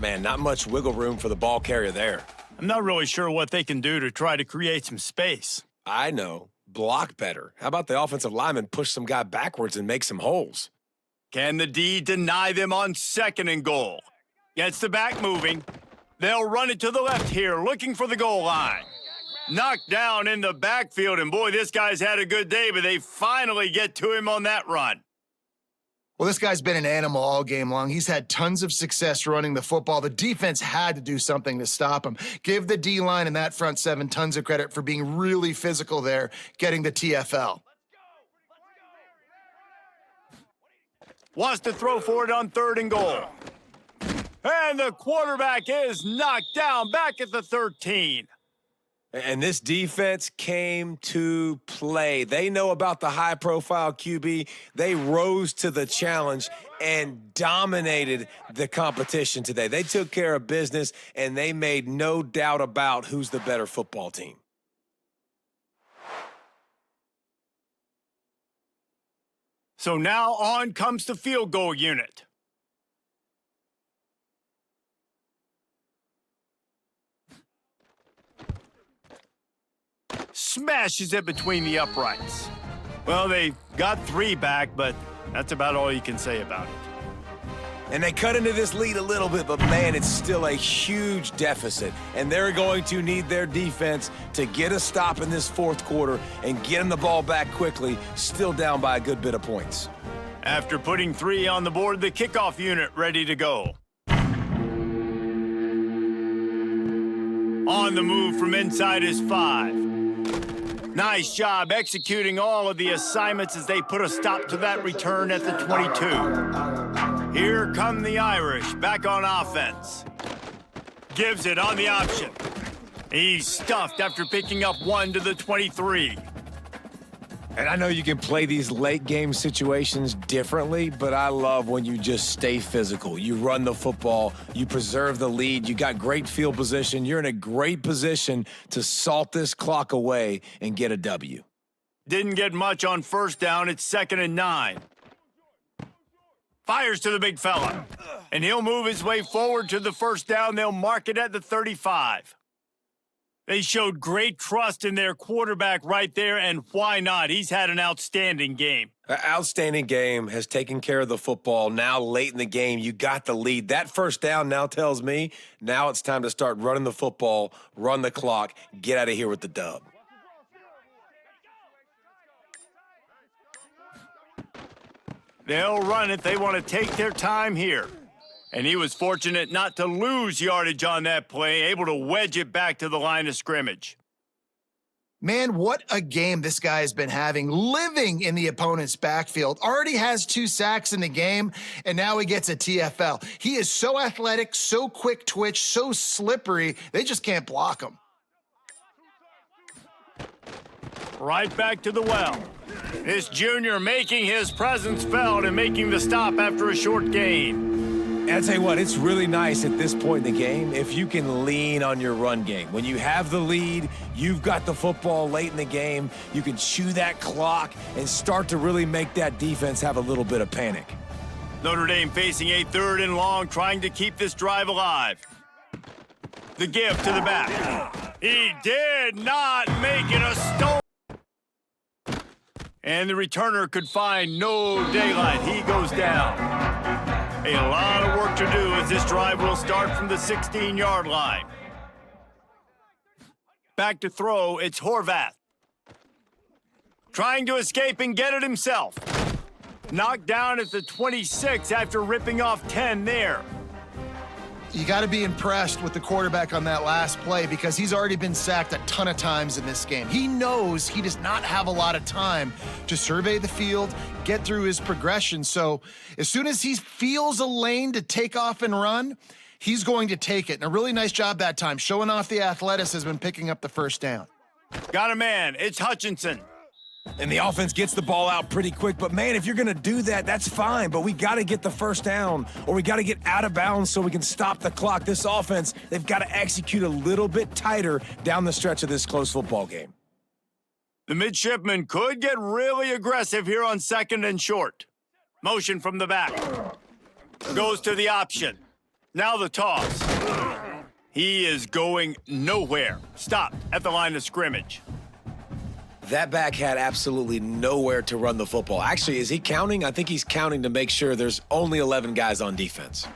Man, not much wiggle room for the ball carrier there. I'm not really sure what they can do to try to create some space. I know. Block better. How about the offensive lineman push some guy backwards and make some holes? Can the D deny them on 2nd and goal? Gets the back moving. They'll run it to the left here, looking for the goal line. Knocked down in the backfield, and boy, this guy's had a good day, but they finally get to him on that run. Well, this guy's been an animal all game long. He's had tons of success running the football. The defense had to do something to stop him. Give the D-line and that front 7 tons of credit for being really physical there, getting the TFL. Wants to throw for it on 3rd and goal. And the quarterback is knocked down back at the 13. And this defense came to play. They know about the high-profile QB. They rose to the challenge and dominated the competition today. They took care of business, and they made no doubt about who's the better football team. So now on comes the field goal unit. Smashes it between the uprights. Well, they got 3 back, but that's about all you can say about it. And they cut into this lead a little bit, but man, it's still a huge deficit. And they're going to need their defense to get a stop in this 4th quarter and get them the ball back quickly, still down by a good bit of points. After putting 3 on the board, the kickoff unit ready to go. On the move from inside is 5. Nice job executing all of the assignments as they put a stop to that return at the 22. Here come the Irish back on offense. Gives it on the option. He's stuffed after picking up 1 to the 23. And I know you can play these late game situations differently, but I love when you just stay physical. You run the football, you preserve the lead, you got great field position, you're in a great position to salt this clock away and get a W. Didn't get much on 1st down, it's 2nd and 9. Fires to the big fella, and he'll move his way forward to the 1st down. They'll mark it at the 35. They showed great trust in their quarterback right there, and why not? He's had an outstanding game. An outstanding game, has taken care of the football. Now late in the game, you got the lead. That 1st down now tells me now it's time to start running the football, run the clock, get out of here with the dub. They'll run it. They want to take their time here. And he was fortunate not to lose yardage on that play, able to wedge it back to the line of scrimmage. Man, what a game this guy has been having, living in the opponent's backfield. Already has 2 sacks in the game, and now he gets a TFL. He is so athletic, so quick twitch, so slippery, they just can't block him. Right back to the well. This junior making his presence felt and making the stop after a short gain. And I tell you what, it's really nice at this point in the game if you can lean on your run game. When you have the lead, you've got the football late in the game, you can chew that clock and start to really make that defense have a little bit of panic. Notre Dame facing a 3rd and long, trying to keep this drive alive. The give to the back. He did not make it a stone. And the returner could find no daylight. He goes down. A lot of work to do as this drive will start from the 16-yard line. Back to throw, it's Horvath. Trying to escape and get it himself. Knocked down at the 26 after ripping off 10 there. You got to be impressed with the quarterback on that last play because he's already been sacked a ton of times in this game. He knows he does not have a lot of time to survey the field, get through his progression. So as soon as he feels a lane to take off and run, he's going to take it. And a really nice job that time, showing off the athleticism and picking up the 1st down. Got a man. It's Hutchinson. And the offense gets the ball out pretty quick. But, man, if you're going to do that, that's fine. But we got to get the first down, or we got to get out of bounds so we can stop the clock. This offense, they've got to execute a little bit tighter down the stretch of this close football game. The Midshipmen could get really aggressive here on 2nd and short. Motion from the back. Goes to the option. Now the toss. He is going nowhere. Stopped at the line of scrimmage. That back had absolutely nowhere to run the football. Actually, is he counting? I think he's counting to make sure there's only 11 guys on defense.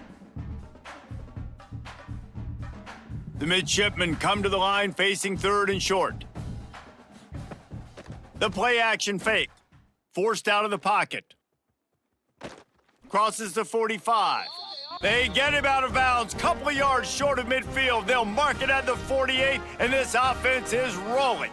The Midshipmen come to the line facing 3rd and short. The play action fake. Forced out of the pocket. Crosses the 45. They get him out of bounds. Couple of yards short of midfield. They'll mark it at the 48, and this offense is rolling.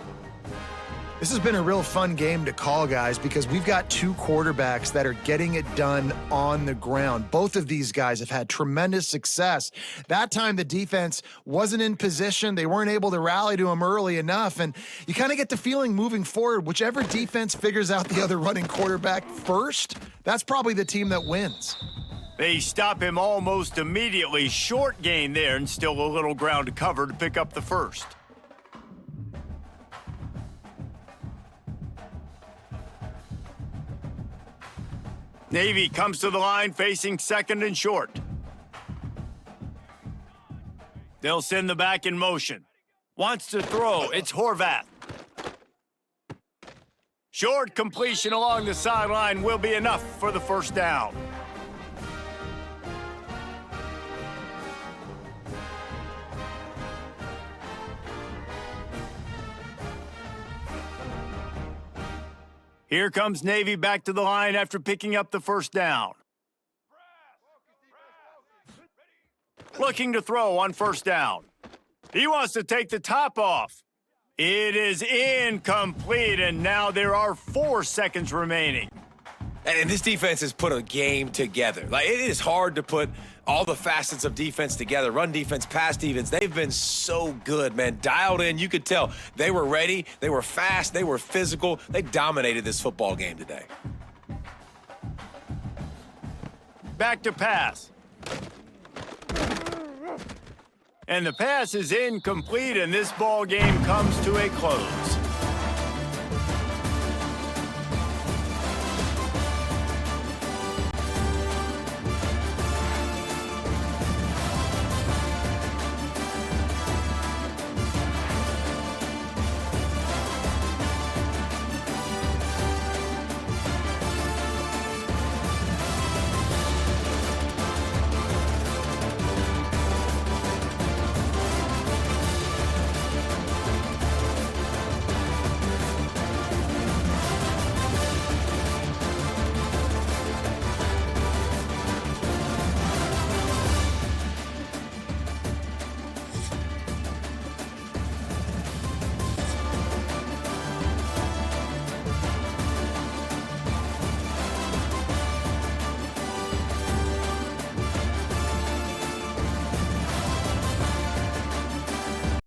This has been a real fun game to call, guys, because we've got two quarterbacks that are getting it done on the ground. Both of these guys have had tremendous success. That time, the defense wasn't in position. They weren't able to rally to him early enough, and you kind of get the feeling moving forward, whichever defense figures out the other running quarterback first, that's probably the team that wins. They stop him almost immediately. Short gain there, and still a little ground to cover to pick up the first. Navy comes to the line facing 2nd and short. They'll send the back in motion. Wants to throw. It's Horvath. Short completion along the sideline will be enough for the first down. Here comes Navy back to the line after picking up the first down. Looking to throw on first down. He wants to take the top off. It is incomplete, and now there are 4 seconds remaining. And this defense has put a game together. Like, it is hard to put all the facets of defense together. Run defense, pass defense. They've been so good, man. Dialed in. You could tell they were ready. They were fast. They were physical. They dominated this football game today. Back to pass. And the pass is incomplete, and this ball game comes to a close.